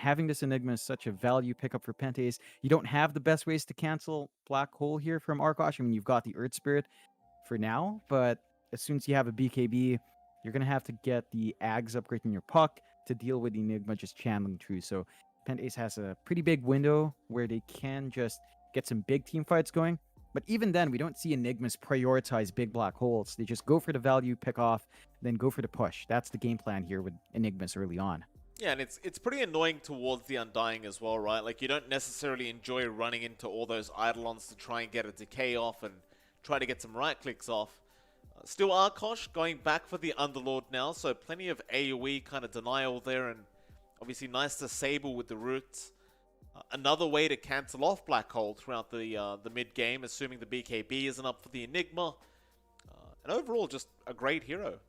having this Enigma is such a value pickup for Pentes. You don't have the best ways to cancel Black Hole here from Arkosh. I mean, you've got the Earth Spirit for now, but as soon as you have a BKB, you're going to have to get the Ags upgrade in your puck to deal with the Enigma just channeling through. So Pentes has a pretty big window where they can just get some big team fights going. But even then, we don't see Enigmas prioritize big black holes. They just go for the value, pick off, then go for the push. That's the game plan here with Enigmas early on. Yeah, and it's pretty annoying towards the Undying as well, right? Like, you don't necessarily enjoy running into all those Eidolons to try and get a decay off and try to get some right clicks off. Still Arkosh going back for the Underlord now, so plenty of AoE kind of denial there, and obviously nice to Sable with the roots. Another way to cancel off Black Hole throughout the mid-game, assuming the BKB isn't up for the Enigma. And overall, just a great hero.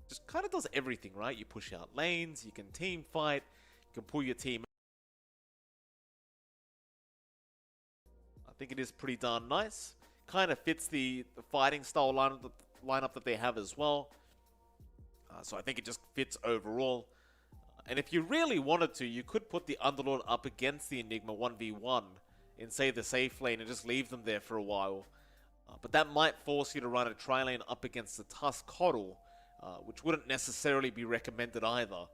Just kind of does everything, right? You push out lanes, you can team fight, you can pull your team. I think it is pretty darn nice. Kind of fits the fighting style lineup that they have as well. So I think it just fits overall. And if you really wanted to, you could put the Underlord up against the Enigma 1v1 in, say, the safe lane and just leave them there for a while. But that might force you to run a tri-lane up against the Tusk Coddle, which wouldn't necessarily be recommended either.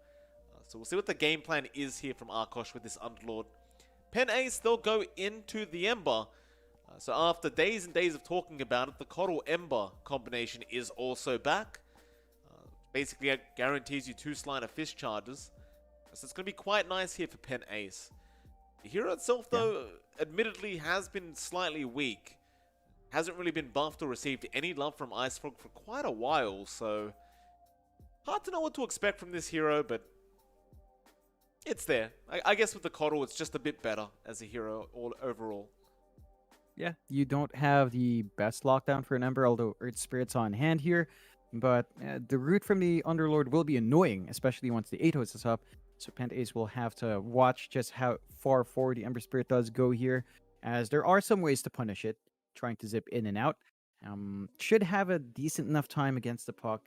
So we'll see what the game plan is here from Arkosh with this Underlord. Pen Ace, they'll go into the Ember. So after days and days of talking about it, the Coddle Ember combination is also back. Basically, guarantees you 2 Slider Fish charges. So it's going to be quite nice here for Pen Ace. The hero itself, though, admittedly has been slightly weak. Hasn't really been buffed or received any love from Ice Frog for quite a while, so hard to know what to expect from this hero, but it's there. I guess with the Coddle, it's just a bit better as a hero overall. Yeah, you don't have the best lockdown for an Ember, although Earth Spirit's on hand here. But the root from the Underlord will be annoying, especially once the Atos is up. So Pentace will have to watch just how far forward the Ember Spirit does go here, as there are some ways to punish it, trying to zip in and out. Should have a decent enough time against the puck.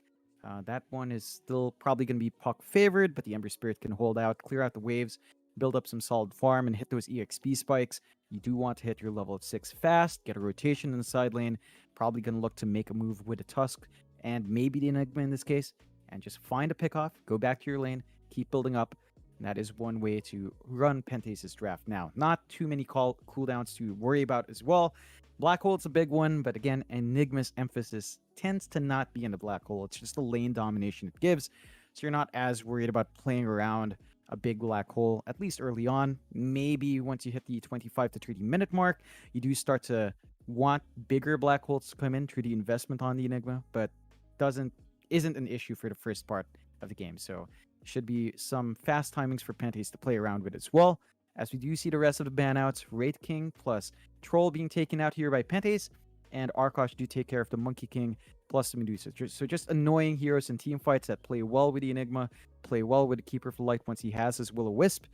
That one is still probably going to be puck favored, but the Ember Spirit can hold out, clear out the waves, build up some solid farm, and hit those EXP spikes. You do want to hit your level of 6 fast, get a rotation in the side lane, probably going to look to make a move with a Tusk, and maybe the Enigma in this case, and just find a pickoff, go back to your lane, keep building up. And that is one way to run Pentace's draft now. Not too many cooldowns to worry about as well. Black Hole, it's a big one, but again, Enigma's emphasis tends to not be in the Black Hole. It's just the lane domination it gives, so you're not as worried about playing around a big Black Hole, at least early on. Maybe once you hit the 25 to 30 minute mark, you do start to want bigger Black Holes to come in through the investment on the Enigma, but isn't an issue for the first part of the game. So should be some fast timings for Pentace to play around with as well. As we do see the rest of the banouts, Wraith King plus Troll being taken out here by Pentace, and Arkosh do take care of the Monkey King plus the Medusa. So just annoying heroes in team fights that play well with the Enigma, play well with the Keeper of the Light once he has his Will-O-Wisp,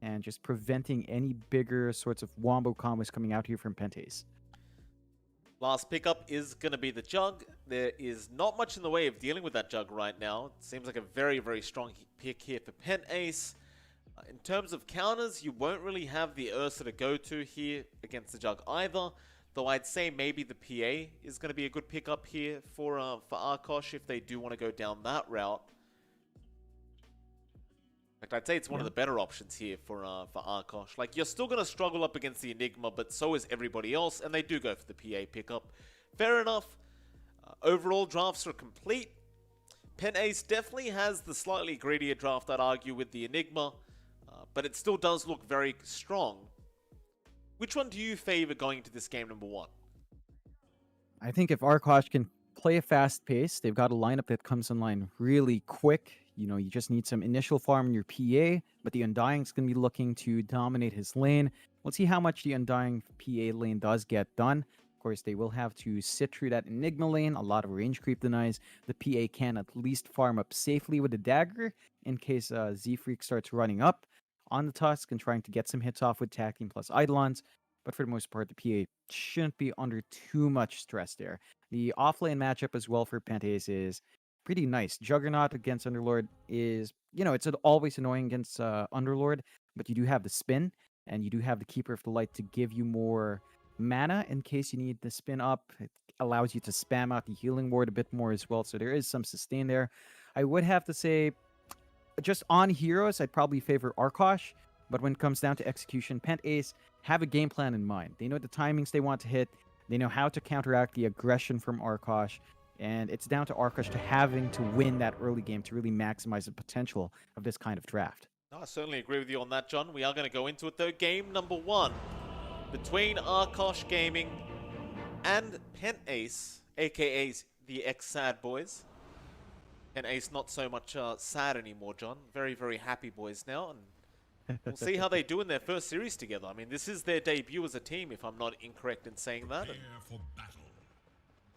and just preventing any bigger sorts of wombo combos coming out here from Pentace. Last pickup is going to be the Jug. There is not much in the way of dealing with that Jug right now. It seems like a very, very strong pick here for Pentace. In terms of counters, you won't really have the Ursa to go to here against the Jug either. Though I'd say maybe the PA is going to be a good pickup here for Arkosh if they do want to go down that route. In fact, I'd say it's one of the better options here for Arkosh. Like, you're still going to struggle up against the Enigma, but so is everybody else, and they do go for the PA pickup. Fair enough. Overall, drafts are complete. Pentace definitely has the slightly greedier draft, I'd argue, with the Enigma, but it still does look very strong. Which one do you favor going into this game number 1? I think if Arkosh can play a fast pace, they've got a lineup that comes online really quick. You know, you just need some initial farm in your PA, but the Undying's going to be looking to dominate his lane. We'll see how much the Undying PA lane does get done. Of course, they will have to sit through that Enigma lane. A lot of range creep denies. The PA can at least farm up safely with a dagger in case Z-Freak starts running up on the Tusk and trying to get some hits off with Tacking plus Eidolons. But for the most part, the PA shouldn't be under too much stress there. The offlane matchup as well for Pentace is pretty nice. Juggernaut against Underlord is, it's always annoying against Underlord, but you do have the spin, and you do have the Keeper of the Light to give you more mana in case you need the spin up. It allows you to spam out the healing ward a bit more as well, so there is some sustain there. I would have to say, just on heroes, I'd probably favor Arkosh, but when it comes down to execution, Pent Ace have a game plan in mind. They know the timings they want to hit, they know how to counteract the aggression from Arkosh, and it's down to Arkosh to having to win that early game to really maximize the potential of this kind of draft. No, I certainly agree with you on that, John. We are going to go into it, though. Game number 1 between Arkosh Gaming and Pent Ace, a.k.a. the ex-Sad Boys. Pent Ace not so much sad anymore, John. Very, very happy boys now, and we'll see how they do in their first series together. I mean, this is their debut as a team, if I'm not incorrect in saying that. And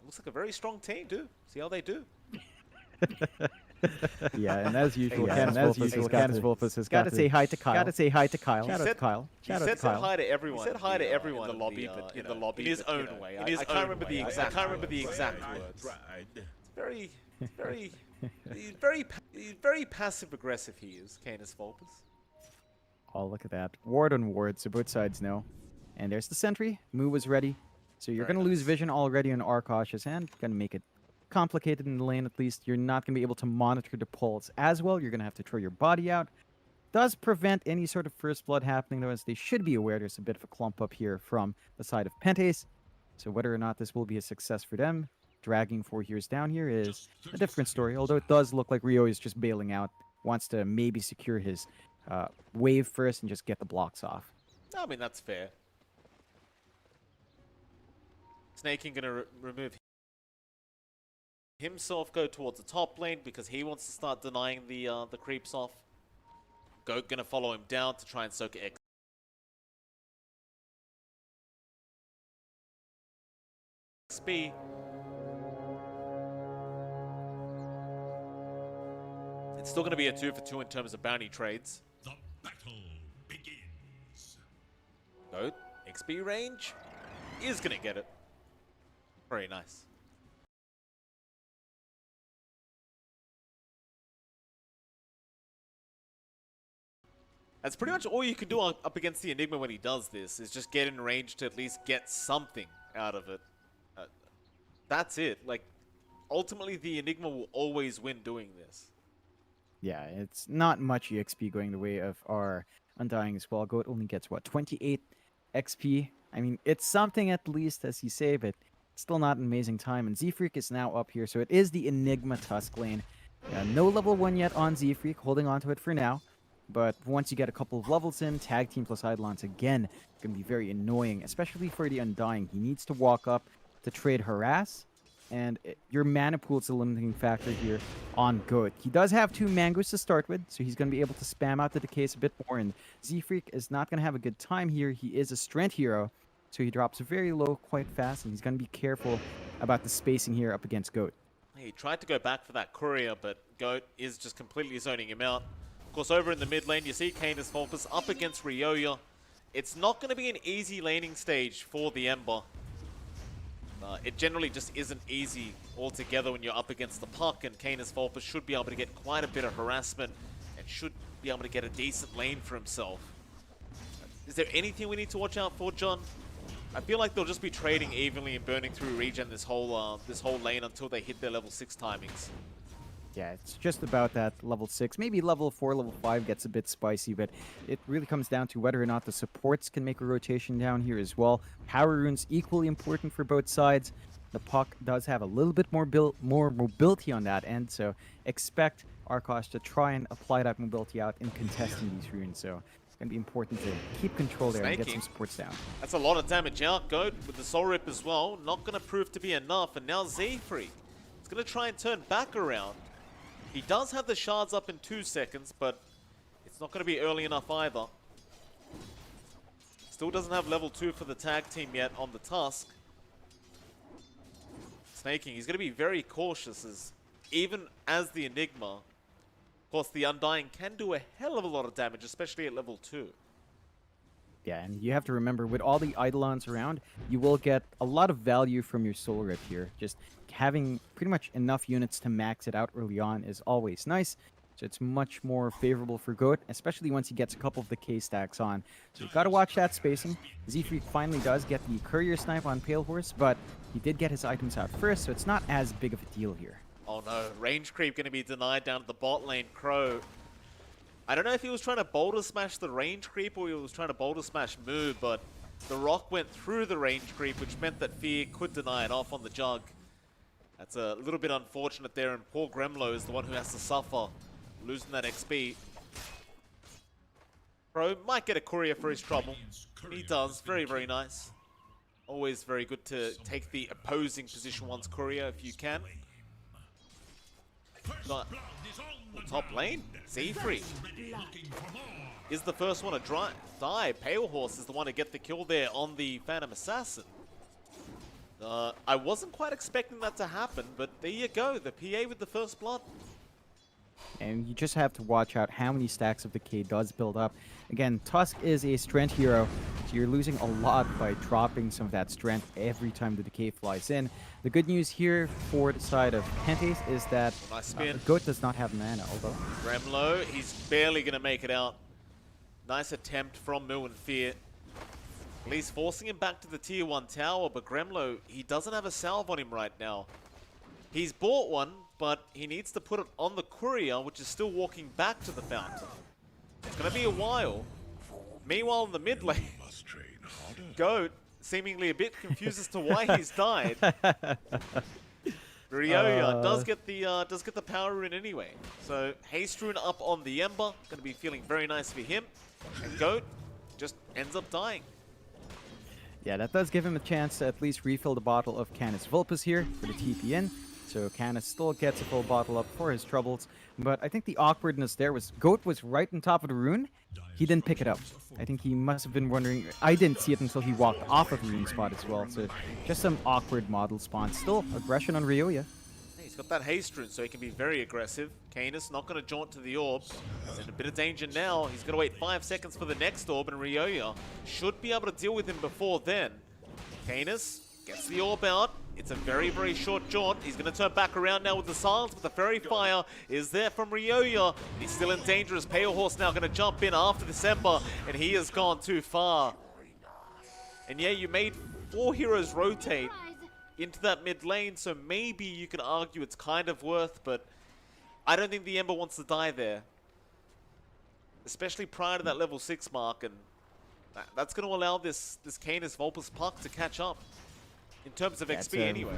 looks like a very strong team, too. See how they do. Yeah, and as usual, Candace Volpus has got to say hi to Kyle. Got to say hi to Kyle. Shout out to Kyle. He said hi to everyone. He said hi to everyone in the lobby, but in the lobby, in his own way. I can't remember the exact. I can't remember the exact words. Very, very passive aggressive. He is, Canis Volpus. Oh, look at that. Ward on ward, so both sides know. And there's the sentry. Moo was ready. So you're going to lose vision already on Arkosh's hand. Going to make it complicated in the lane at least. You're not going to be able to monitor the pulse as well. You're going to have to throw your body out. Does prevent any sort of first blood happening, though, as they should be aware there's a bit of a clump up here from the side of Pent Ace. So whether or not this will be a success for them, dragging 4 heroes down here is a different story. Although it does look like Rio is just bailing out. Wants to maybe secure his wave first and just get the blocks off. I mean, that's fair. Snaking going to remove himself, go towards the top lane because he wants to start denying the creeps off. Goat going to follow him down to try and soak XP. It's still going to be a 2 for 2 in terms of bounty trades. The battle begins. Goat, XP range, is going to get it. Very nice. That's pretty much all you can do up against the Enigma when he does this, is just get in range to at least get something out of it. That's it. Like, ultimately the Enigma will always win doing this. Yeah, it's not much EXP going the way of our Undying as well. Goat only gets, what, 28 XP? I mean, it's something at least, as you say, but still not an amazing time. And Z-Freak is now up here, so it is the Enigma Tusk lane. No level 1 yet on Z-Freak, holding on to it for now. But once you get a couple of levels in, Tag Team plus Eidolons again going to be very annoying, especially for the Undying. He needs to walk up to trade Harass, and your mana pool is a limiting factor here on Goat. He does have 2 mangoes to start with, so he's going to be able to spam out the decays a bit more, and Z-Freak is not going to have a good time here. He is a strength hero, so he drops very low quite fast, and he's going to be careful about the spacing here up against Goat. He tried to go back for that courier, but Goat is just completely zoning him out. Of course, over in the mid lane, you see Canis Volpus up against Ryoya. It's not going to be an easy laning stage for the Ember. It generally just isn't easy altogether when you're up against the puck, and Canis Volpus should be able to get quite a bit of harassment and should be able to get a decent lane for himself. Is there anything we need to watch out for, John? I feel like they'll just be trading evenly and burning through regen this whole lane until they hit their level 6 timings. Yeah, it's just about that level 6. Maybe level 4, level 5 gets a bit spicy, but it really comes down to whether or not the supports can make a rotation down here as well. Power runes equally important for both sides. The puck does have a little bit more mobility on that end, so expect Arkosh to try and apply that mobility out in contesting these runes. So it's going to be important to keep control there and get some supports down. That's a lot of damage out. Goat with the Soul Rip as well. Not going to prove to be enough, and now Z-Freak is going to try and turn back around. He does have the shards up in 2 seconds, but it's not going to be early enough either. Still doesn't have level 2 for the tag team yet on the Tusk. Snaking, he's going to be very cautious, as even as the Enigma, of course the Undying can do a hell of a lot of damage, especially at level 2. Yeah, and you have to remember, with all the Eidolons around, you will get a lot of value from your Soul Rip here. Just having pretty much enough units to max it out early on is always nice. So it's much more favorable for Goat, especially once he gets a couple of the K stacks on. So you've got to watch that spacing. Z-Freak finally does get the Courier Snipe on Pale Horse, but he did get his items out first, so it's not as big of a deal here. Oh no, range creep going to be denied down at the bot lane. Crow. I don't know if he was trying to boulder smash the range creep or he was trying to boulder smash Moo, but the rock went through the range creep, which meant that Fear could deny it off on the jug. That's a little bit unfortunate there, and poor Gremlo is the one who has to suffer, losing that XP. Crow might get a courier for his trouble. He does. Very, very nice. Always very good to take the opposing position one's courier if you can. Got top lane, Z-Freak is the first one to die. Pale Horse is the one to get the kill there on the Phantom Assassin. I wasn't quite expecting that to happen, but there you go, the PA with the first blood. And you just have to watch out how many stacks of the K does build up. Again, Tusk is a strength hero, so you're losing a lot by dropping some of that strength every time the decay flies in. The good news here for the side of Pentace is that Nice spin. Goat does not have mana, although... Gremlo, he's barely going to make it out. Nice attempt from Moo and Fear. At least forcing him back to the tier 1 tower, but Gremlo, he doesn't have a salve on him right now. He's bought one, but he needs to put it on the courier, which is still walking back to the fountain. It's going to be a while. Meanwhile, in the mid lane, Goat, seemingly a bit confused as to why he's died. Ryoya does get the power in anyway. So Haste Rune up on the Ember, going to be feeling very nice for him. And Goat just ends up dying. Yeah, that does give him a chance to at least refill the bottle of Canis Vulpus here for the TP in. So Canis still gets a full bottle up for his troubles. But I think the awkwardness there was Goat was right on top of the rune. He didn't pick it up. I think he must have been wondering. I didn't see it until he walked off of the rune spot as well. So just some awkward model spawn. Still aggression on Ryoya. He's got that haste rune, so he can be very aggressive. Canis not going to jaunt to the orb. He's in a bit of danger now. He's going to wait 5 seconds for the next orb, and Ryoya should be able to deal with him before then. Canis gets the orb out. It's a very, very short jaunt. He's going to turn back around now with the silence, but the Fairy Fire is there from Ryoya. He's still in danger as Pale Horse now going to jump in after this Ember, and he has gone too far. And yeah, you made 4 heroes rotate into that mid lane, so maybe you can argue it's kind of worth, but I don't think the Ember wants to die there. Especially prior to that level 6 mark, and that's going to allow this Canis Vulpus puck to catch up. In terms of XP anyway.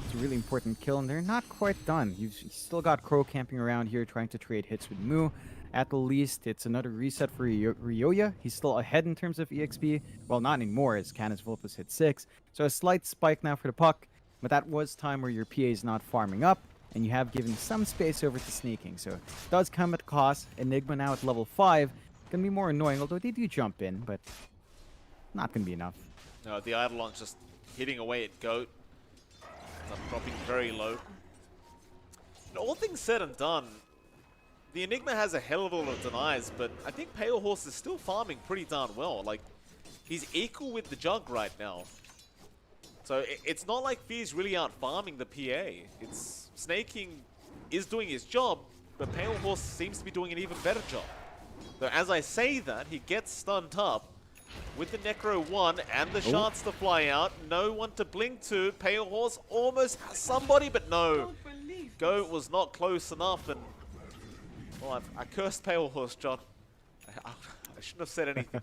It's a really important kill, and they're not quite done. You've still got Crow camping around here trying to trade hits with Moo. At the least, it's another reset for Ryoya. He's still ahead in terms of EXP. Well, not anymore, as Canis Vulpus hit 6. So a slight spike now for the puck, but that was time where your PA is not farming up, and you have given some space over to sneaking. So it does come at cost. Enigma now at level 5. Gonna be more annoying, although they do jump in, but not gonna be enough. No, the Eidolon's just hitting away at Goat. I'm dropping very low. And all things said and done, the Enigma has a hell of a lot of denies, but I think Pale Horse is still farming pretty darn well. Like, he's equal with the Jug right now. So it's not like Fear's really out farming the PA. It's Snaking is doing his job, but Pale Horse seems to be doing an even better job. So as I say that, he gets stunned up with the Necro 1 and the shards to fly out. No one to blink to. Pale Horse almost has somebody, but no. Goat was not close enough, and well, I cursed Pale Horse, John. I shouldn't have said anything.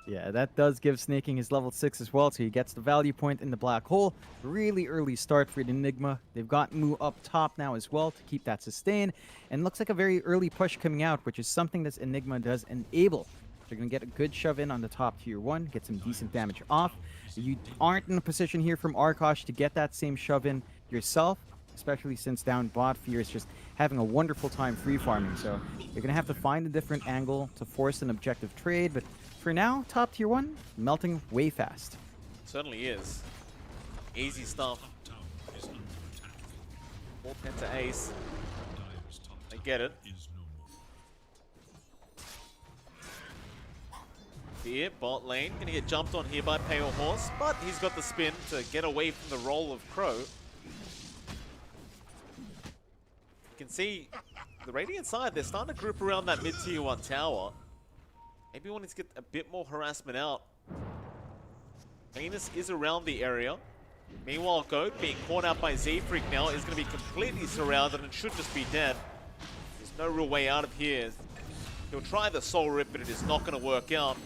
Yeah, that does give Snaking his level 6 as well, so he gets the value point in the black hole. Really early start for the Enigma. They've got Moo up top now as well to keep that sustain, and looks like a very early push coming out, which is something this Enigma does enable. They're going to get a good shove in on the top tier 1, get some decent damage off. You aren't in a position here from Arkosh to get that same shove in yourself, especially since down bot Fear is just having a wonderful time free farming. So you're going to have to find a different angle to force an objective trade, but for now, top tier 1, melting way fast. Certainly is. Easy stuff. 4 Penta Ace. I get it. Fear, bot lane, gonna get jumped on here by Pale Horse, but he's got the spin to get away from the roll of Crow. You can see the Radiant side, they're starting to group around that mid-tier 1 tower. Maybe wanting to get a bit more harassment out. Venus is around the area. Meanwhile, Goat, being caught out by Z-Freak now, is going to be completely surrounded and should just be dead. There's no real way out of here. He'll try the Soul Rip, but it is not going to work out.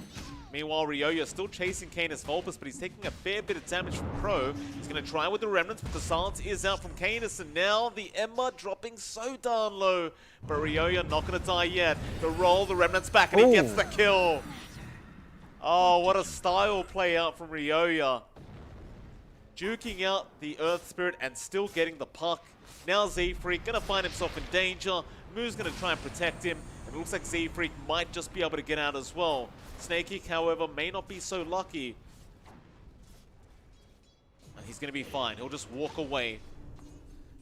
Meanwhile, Ryoya still chasing Canis Vulpus, but he's taking a fair bit of damage from Crow. He's going to try with the Remnants, but the silence is out from Canis, and now the Ember dropping so darn low. But Ryoya not going to die yet. The roll, the Remnants back, and he gets the kill. Oh, what a style play out from Ryoya. Juking out the Earth Spirit and still getting the puck. Now Z-Freak going to find himself in danger. Moo's going to try and protect him. And it looks like Z-Freak might just be able to get out as well. Snakekick, however, may not be so lucky. And he's going to be fine. He'll just walk away.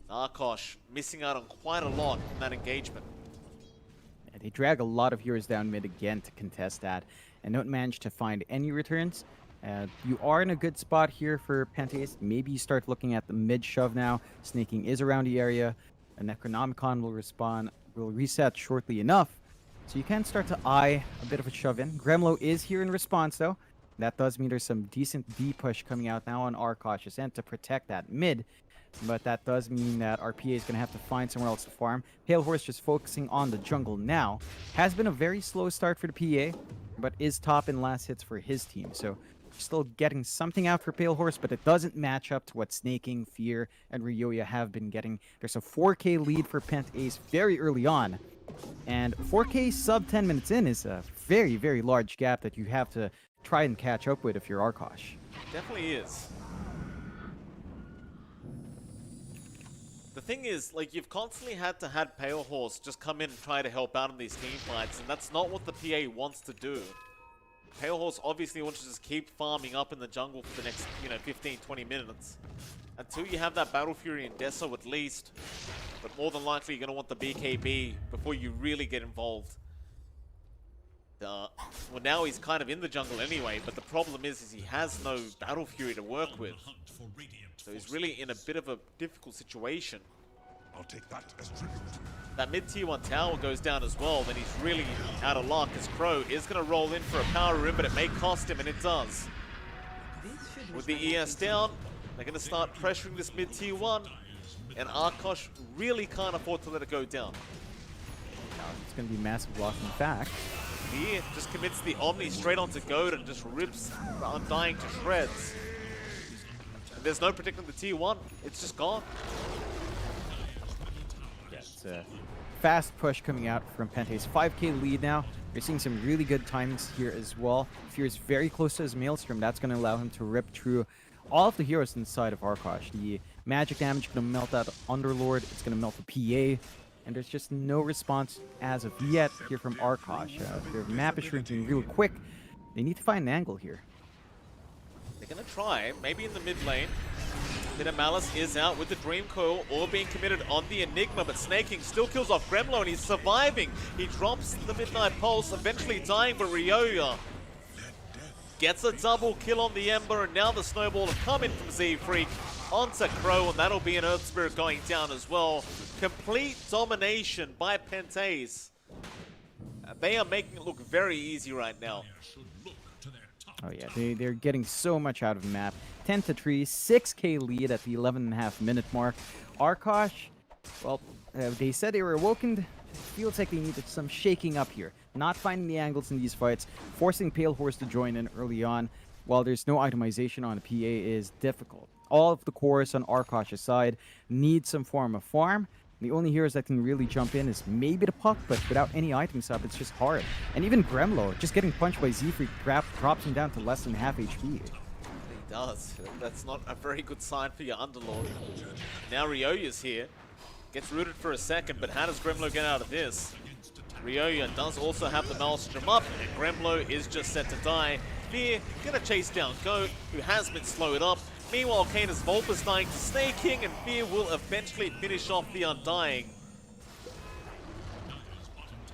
Arkosh missing out on quite a lot in that engagement. Yeah, they drag a lot of heroes down mid again to contest that and don't manage to find any returns. You are in a good spot here for Pantheis. Maybe you start looking at the mid shove now. Snaking is around the area. A Necronomicon will reset shortly enough. So you can start to eye a bit of a shove in. Gremlo is here in response though. That does mean there's some decent D push coming out now on Arkosh's end to protect that mid. But that does mean that our PA is going to have to find somewhere else to farm. Pale Horse just focusing on the jungle now. Has been a very slow start for the PA, but is top in last hits for his team. So still getting something out for Pale Horse, but it doesn't match up to what Snaking, Fear, and Ryoya have been getting. There's a 4K lead for Pantheis very early on. And 4K sub 10 minutes in is a very, very large gap that you have to try and catch up with if you're Arkosh. Definitely is. The thing is, like, you've constantly had to have Pale Horse just come in and try to help out in these team fights, and that's not what the PA wants to do. Pale Horse obviously wants to just keep farming up in the jungle for the next, 15, 20 minutes. Until you have that Battle Fury in Deso at least. But more than likely you're going to want the BKB before you really get involved. Well, now he's kind of in the jungle anyway, but the problem is he has no Battle Fury to work with. So he's really in a bit of a difficult situation. I'll take that as tribute. That mid-tier 1 tower goes down as well, then he's really out of luck as Crow is going to roll in for a power room, but it may cost him, and it does. With the ES down, they're going to start pressuring this mid-tier 1, and Arkosh really can't afford to let it go down. Now it's going to be massive loss in fact. He just commits the Omni straight onto Goat and just rips Undying to shreds. And there's no protecting the tier 1, it's just gone. Yeah, it's a fast push coming out from Pantheis. 5K lead now. You're seeing some really good timings here as well. Fear is very close to his Maelstrom. That's going to allow him to rip through all of the heroes inside of Arkosh. The magic damage is going to melt out Underlord. It's going to melt the PA. And there's just no response as of yet here from Arkosh. Their map is shrinking real quick. They need to find an angle here. They're going to try, maybe in the mid lane. Bit of Malice is out with the Dream Coil, all being committed on the Enigma, but Snaking still kills off Gremlo and he's surviving. He drops the Midnight Pulse, eventually dying, but Ryoya gets a double kill on the Ember, and now the snowball have come in from Z-Freak onto Crow, and that'll be an Earth Spirit going down as well. Complete domination by Pantheis. They are making it look very easy right now. Oh yeah, they're getting so much out of the map. 10-3, 6K lead at the 11.5 minute mark. Arkosh, well, they said they were awoken. Feels like they needed some shaking up here. Not finding the angles in these fights, forcing Pale Horse to join in early on, while there's no itemization on the PA is difficult. All of the cores on Arkosh's side need some form of farm. The only heroes that can really jump in is maybe the Puck, but without any items up, it's just hard. And even Gremlo, just getting punched by Z-Freak, drops him down to less than half HP. He does. That's not a very good sign for your Underlord. Now Ryoya's here. Gets rooted for a second, but how does Gremlo get out of this? Ryoya does also have the Maelstrom up, and Gremlo is just set to die. Fear gonna chase down Goat, who has been slowed up. Meanwhile, Canis Vulpus dying to Snaking, and Fear will eventually finish off the Undying.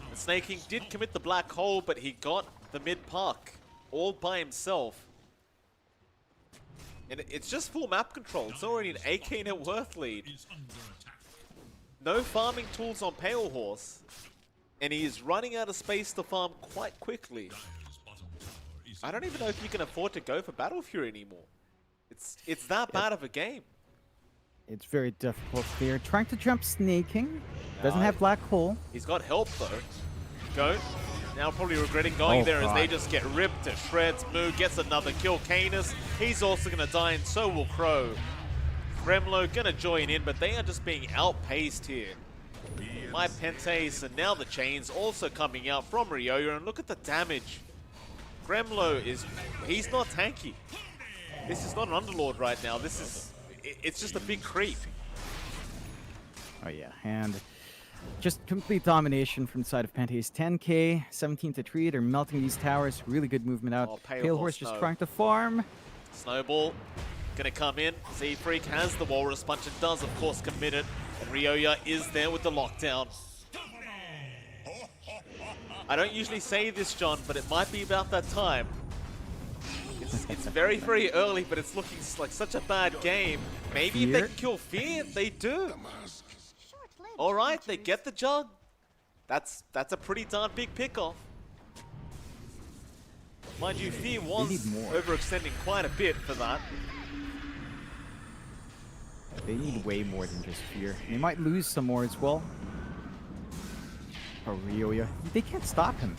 And Snaking did commit the black hole, but he got the mid-puck. all by himself. And it's just full map control. It's already an 8k net worth lead. No farming tools on Pale Horse. And he is running out of space to farm quite quickly. I don't even know if you can afford to go for Battle Fury anymore. It's that bad of a game. It's very difficult. They're trying to jump snaking. Doesn't have black hole. He's got help though. Goat now probably regretting going there as they just get ripped to shreds. Moo gets another kill. Canis, he's also gonna die, and so will Crow. Gremlo gonna join in, but they are just being outpaced here. My Pentace, and now the chains also coming out from Ryoyo, and look at the damage. Gremlo he's not tanky. This is not an Underlord right now. It's just a big creep. Oh yeah, and just complete domination from the side of Pentace. 10k, 17 to 3. They're melting these towers. Really good movement out. Oh, Pale Horse just trying to farm. Snowball gonna come in. Z-Freak has the Walrus Punch and does, of course, commit it. And Ryoyo is there with the lockdown. I don't usually say this, John, but it might be about that time. It's very, very early, but it's looking like such a bad game. Maybe if they can kill Fear, they do. Alright, they get the jug. That's a pretty darn big pickoff. Mind you, Fear was overextending quite a bit for that. They need way more than just Fear. They might lose some more as well. Oh, Ryoyo. They can't stop him.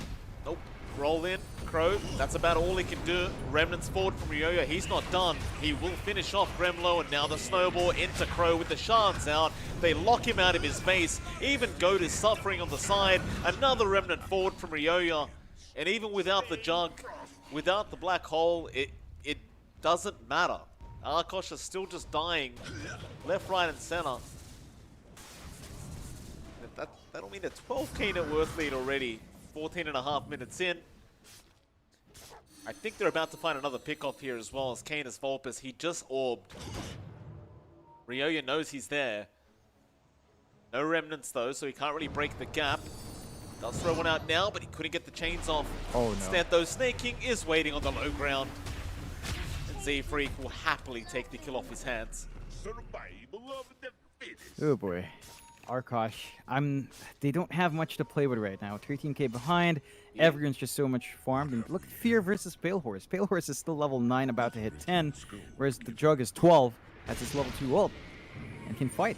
Nope. Roll in. Crow, that's about all he can do. Remnants forward from Ryoyo. He's not done. He will finish off Gremlo, and now the snowball into Crow with the shards out. They lock him out of his base. Even Goat is suffering on the side. Another Remnant forward from Ryoyo. And even without the jug, without the black hole, it doesn't matter. Arkosh is still just dying left, right, and center. That'll mean a 12k net worth lead already. 14.5 minutes in. I think they're about to find another pickoff here as well as Canis Vulpes. He just orbed. Ryoyo knows he's there. No remnants though, so he can't really break the gap. Does throw one out now, but he couldn't get the chains off. Oh no. Instead though, Snaking is waiting on the low ground. And Z-Freak will happily take the kill off his hands. Oh boy. Arkosh, they don't have much to play with right now. 13k behind, everyone's just so much farmed. And look at Fear versus Pale Horse. Pale Horse is still level 9, about to hit 10, whereas the Jug is 12. That's his level 2 ult, and can fight.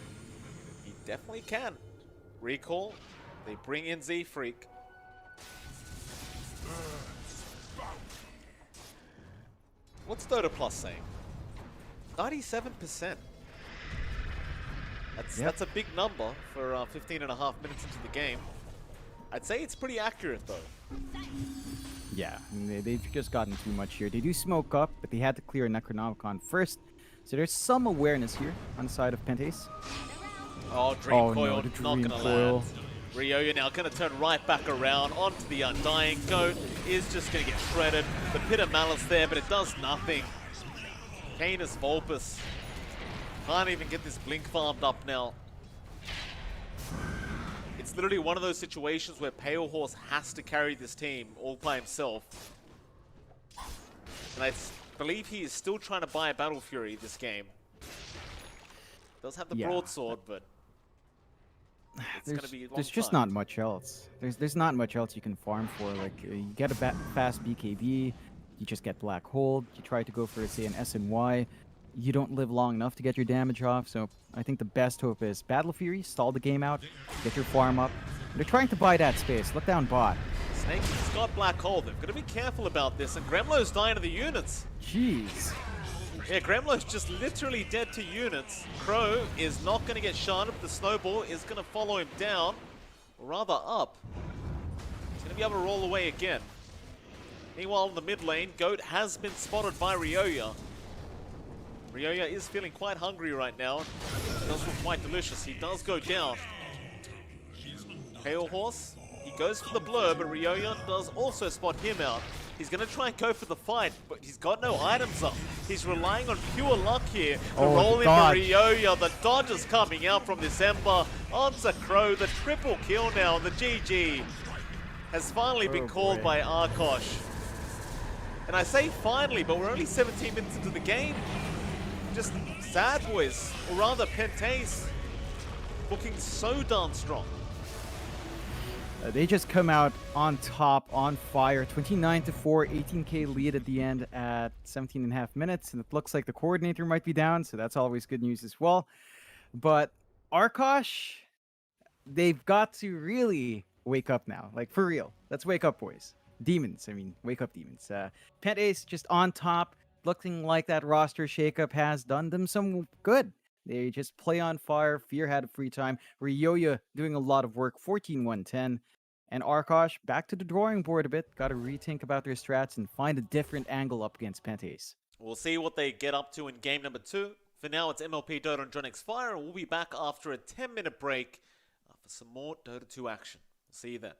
He definitely can. Recall, they bring in Z-Freak. What's Dota Plus saying? 97%. That's a big number for 15.5 minutes into the game. I'd say it's pretty accurate though. Yeah, I mean, they've just gotten too much here. They do smoke up, but they had to clear Necronomicon first. So there's some awareness here on the side of Pentace. Oh, Dream Coil, the not Dream gonna Coil. land. Ryoyo now gonna turn right back around onto the Undying. Goat is just gonna get shredded. The Pit of Malice there, but it does nothing. Canis Vulpes can't even get this Blink farmed up now. It's literally one of those situations where Pale Horse has to carry this team all by himself. And I believe he is still trying to buy a Battle Fury this game. Does have the broadsword, but it's gonna be a long there's just time. not much else. There's not much else you can farm for. Like you get a fast BKB, you just get Black Hold. You try to go for say an SNY. You don't live long enough to get your damage off, so I think the best hope is Battle Fury, stall the game out, get your farm up. They're trying to buy that space. Look down bot. Snake's got Black Hole. They've got to be careful about this, and Gremlo's dying to the units. Jeez. Yeah, Gremlo's just literally dead to units. Crow is not going to get sharded, but the Snowball is going to follow him down, or rather up. He's going to be able to roll away again. Meanwhile, in the mid lane, Goat has been spotted by Ryoyo. Ryoyo is feeling quite hungry right now. It does look quite delicious. He does go down. Pale Horse, he goes for the blur, but Ryoyo does also spot him out. He's going to try and go for the fight, but he's got no items up. He's relying on pure luck here to roll into Ryoyo. The dodge is coming out from this Ember onto Crow. The triple kill now, and the GG has finally been called by Arkosh. And I say finally, but we're only 17 minutes into the game. Just sad boys, or rather Pentace, looking so darn strong. They just come out on top, on fire, 29-4, 18k lead at the end at 17 and a half minutes, and it looks like the coordinator might be down, so that's always good news as well. But Arkosh, they've got to really wake up now, like for real. Let's wake up, boys. Demons, I mean, wake up, demons. Pet Ace just on top, looking like that roster shakeup has done them some good. They just play on fire. Fear had a free time. Ryoya doing a lot of work, 14-1-10. And Arkosh back to the drawing board a bit. Got to rethink about their strats and find a different angle up against Pentace. We'll see what they get up to in game number 2. For now, it's MLP Dota and Jonix Fire, and we'll be back after a 10-minute break for some more Dota 2 action. See you then.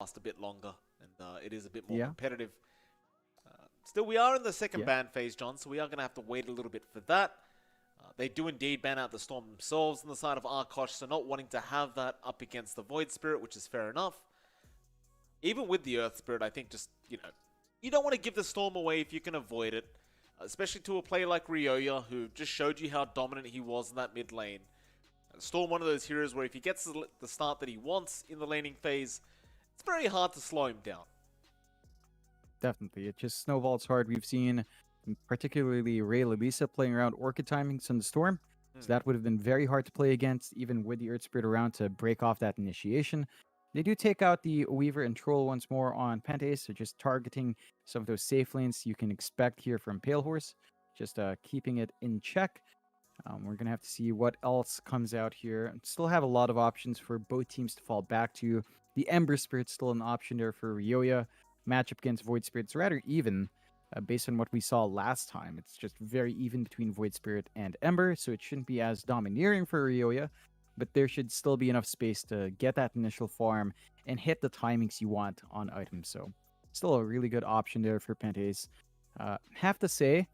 last a bit longer, and it is a bit more Yeah. competitive. Still, we are in the second Yeah. ban phase, John, so we are going to have to wait a little bit for that. They do indeed ban out the Storm themselves on the side of Arkosh, so not wanting to have that up against the Void Spirit, which is fair enough. Even with the Earth Spirit, I think just, you don't want to give the Storm away if you can avoid it. Especially to a player like Ryoya, who just showed you how dominant he was in that mid lane. Storm, one of those heroes where if he gets the start that he wants in the laning phase, it's very hard to slow him down. Definitely. It just snowballs hard. We've seen particularly Ray Lalisa playing around Orchid timings in the Storm. So that would have been very hard to play against, even with the Earth Spirit around to break off that initiation. They do take out the Weaver and Troll once more on Pentace, so just targeting some of those safe lanes you can expect here from Pale Horse. Just keeping it in check. We're going to have to see what else comes out here. Still have a lot of options for both teams to fall back to. The Ember Spirit's still an option there for Ryoya. Matchup against Void Spirit's rather even based on what we saw last time. It's just very even between Void Spirit and Ember, so it shouldn't be as domineering for Ryoya, but there should still be enough space to get that initial farm and hit the timings you want on items. So still a really good option there for Pentace. Have to say,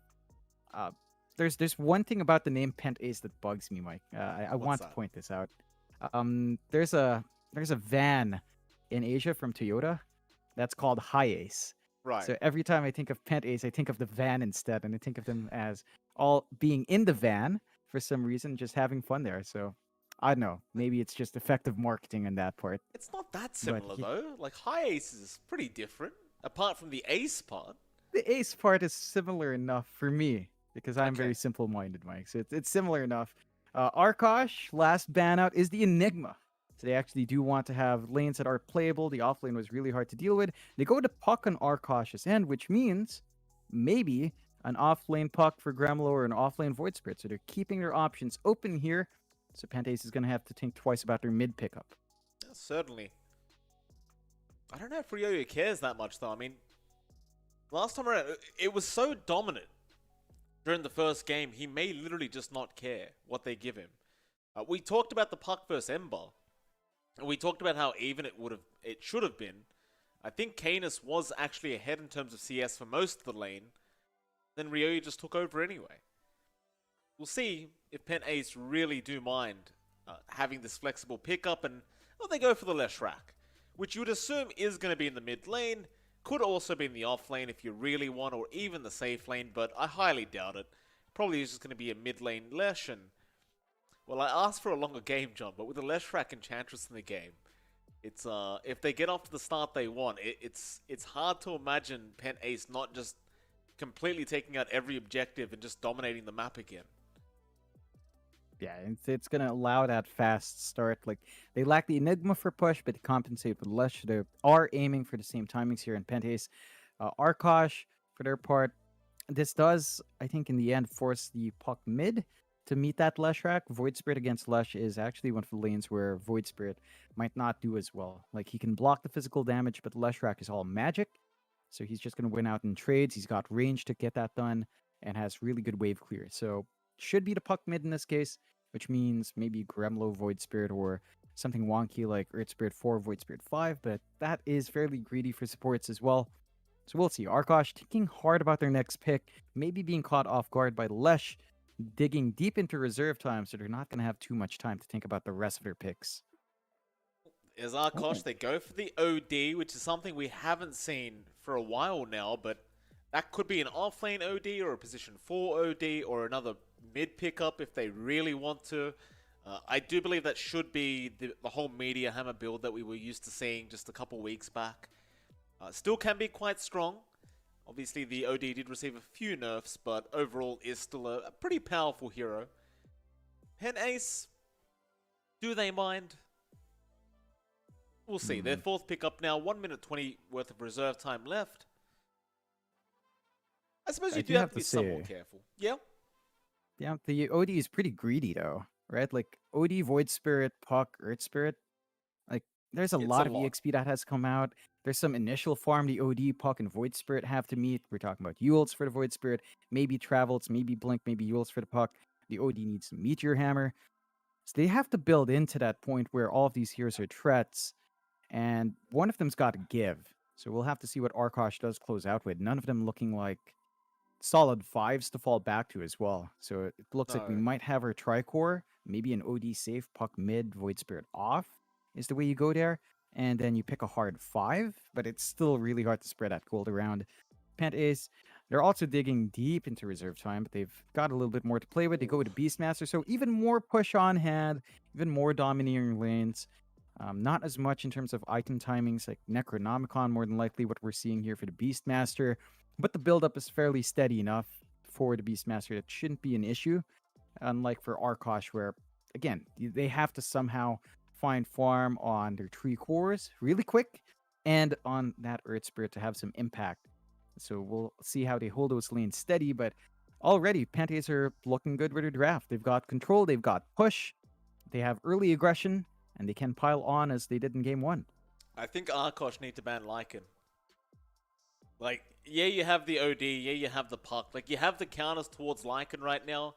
there's one thing about the name Pentace that bugs me, Mike. I want to point this out. There's a van in Asia from Toyota that's called Hi-Ace. Right. So every time I think of Pentace, I think of the van instead, and I think of them as all being in the van for some reason, just having fun there. So I don't know. Maybe it's just effective marketing on that part. It's not that similar, though. Like, High Ace is pretty different, apart from the Ace part. The Ace part is similar enough for me, because I'm very simple-minded, Mike. So it's similar enough. Arkosh, last ban out, is the Enigma. So they actually do want to have lanes that are playable. The offlane was really hard to deal with. They go to Puck on Arkosh's end, which means maybe an offlane Puck for Gremlo or an offlane Void Spirit. So they're keeping their options open here. So Pentace is going to have to think twice about their mid pickup. Yeah, certainly. I don't know if Ryoya cares that much, though. I mean, last time around, it was so dominant during the first game, he may literally just not care what they give him. We talked about the Puck versus Ember. And we talked about how even it should have been. I think Canis was actually ahead in terms of CS for most of the lane. Then Ryoya just took over anyway. We'll see if Pentace really do mind having this flexible pickup, and they go for the Leshrac, which you would assume is going to be in the mid lane. Could also be in the off lane if you really want, or even the safe lane, but I highly doubt it. Probably is just going to be a mid lane Lesh, and well, I asked for a longer game, John, but with the Leshrac Enchantress in the game, it's if they get off to the start they want, it's hard to imagine Pentace not just completely taking out every objective and just dominating the map again. Yeah, it's going to allow that fast start. Like, they lack the Enigma for push, but they compensate with Lesh. They are aiming for the same timings here in Pentace. Arkosh, for their part, this does, I think, in the end, force the Puck mid to meet that Leshrac. Void Spirit against Lesh is actually one of the lanes where Void Spirit might not do as well. Like, he can block the physical damage, but Leshrac is all magic. So he's just going to win out in trades. He's got range to get that done and has really good wave clear. So should be the Puck mid in this case, which means maybe Gremlo Void Spirit or something wonky like Earth Spirit 4, Void Spirit 5, but that is fairly greedy for supports as well. So we'll see. Arkosh thinking hard about their next pick, maybe being caught off guard by Lesh, digging deep into reserve time, so they're not going to have too much time to think about the rest of their picks. As Arkosh, they go for the OD, which is something we haven't seen for a while now, but that could be an offlane OD or a position 4 OD or another mid pickup if they really want to. I do believe that should be the whole Media Hammer build that we were used to seeing just a couple weeks back. Still can be quite strong. Obviously, the OD did receive a few nerfs, but overall is still a pretty powerful hero. Pentace, do they mind? We'll see. Their fourth pickup now, 1 minute 20 worth of reserve time left. I suppose you do have to be somewhat careful. Yeah? Yeah, the OD is pretty greedy, though, right? Like, OD, Void Spirit, Puck, Earth Spirit. Like, there's a lot of EXP that has come out. There's some initial farm the OD, Puck, and Void Spirit have to meet. We're talking about Yules for the Void Spirit, maybe Travels, maybe Blink, maybe Yules for the Puck. The OD needs to Meteor Hammer. So they have to build into that point where all of these heroes are threats. and one of them's got to give. So we'll have to see what Arkosh does close out with. None of them looking like solid fives to fall back to as well. So it looks like we No. might have our Tricore, maybe an OD safe, puck mid, Void Spirit off is the way you go there. And then you pick a hard five, but it's still really hard to spread that gold around. Pent Ace, they're also digging deep into reserve time, but they've got a little bit more to play with. They go with Beastmaster, so even more push on hand, even more domineering lanes. Not as much in terms of item timings like Necronomicon, more than likely what we're seeing here for the Beastmaster. But the buildup is fairly steady enough for the Beastmaster that shouldn't be an issue. Unlike for Arkosh, where, again, they have to somehow find farm on their tree cores really quick and on that Earth Spirit to have some impact. So we'll see how they hold those lanes steady, but already Pantheas are looking good with their draft. They've got control, they've got push, they have early aggression, and they can pile on as they did in game one. I think Arkosh need to ban Lycan. Like, yeah, you have the OD, yeah, you have the puck. Like, you have the counters towards Lycan right now.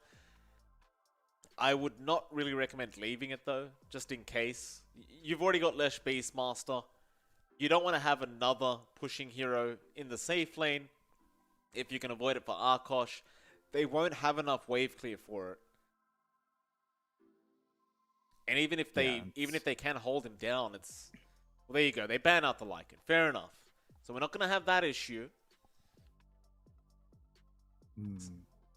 I would not really recommend leaving it, though, just in case. You've already got Lesh Beastmaster. You don't want to have another pushing hero in the safe lane if you can avoid it for Arkosh. They won't have enough wave clear for it. And even if they can hold him down, it's... Well, there you go. They ban out the Lycan. Fair enough. So we're not going to have that issue.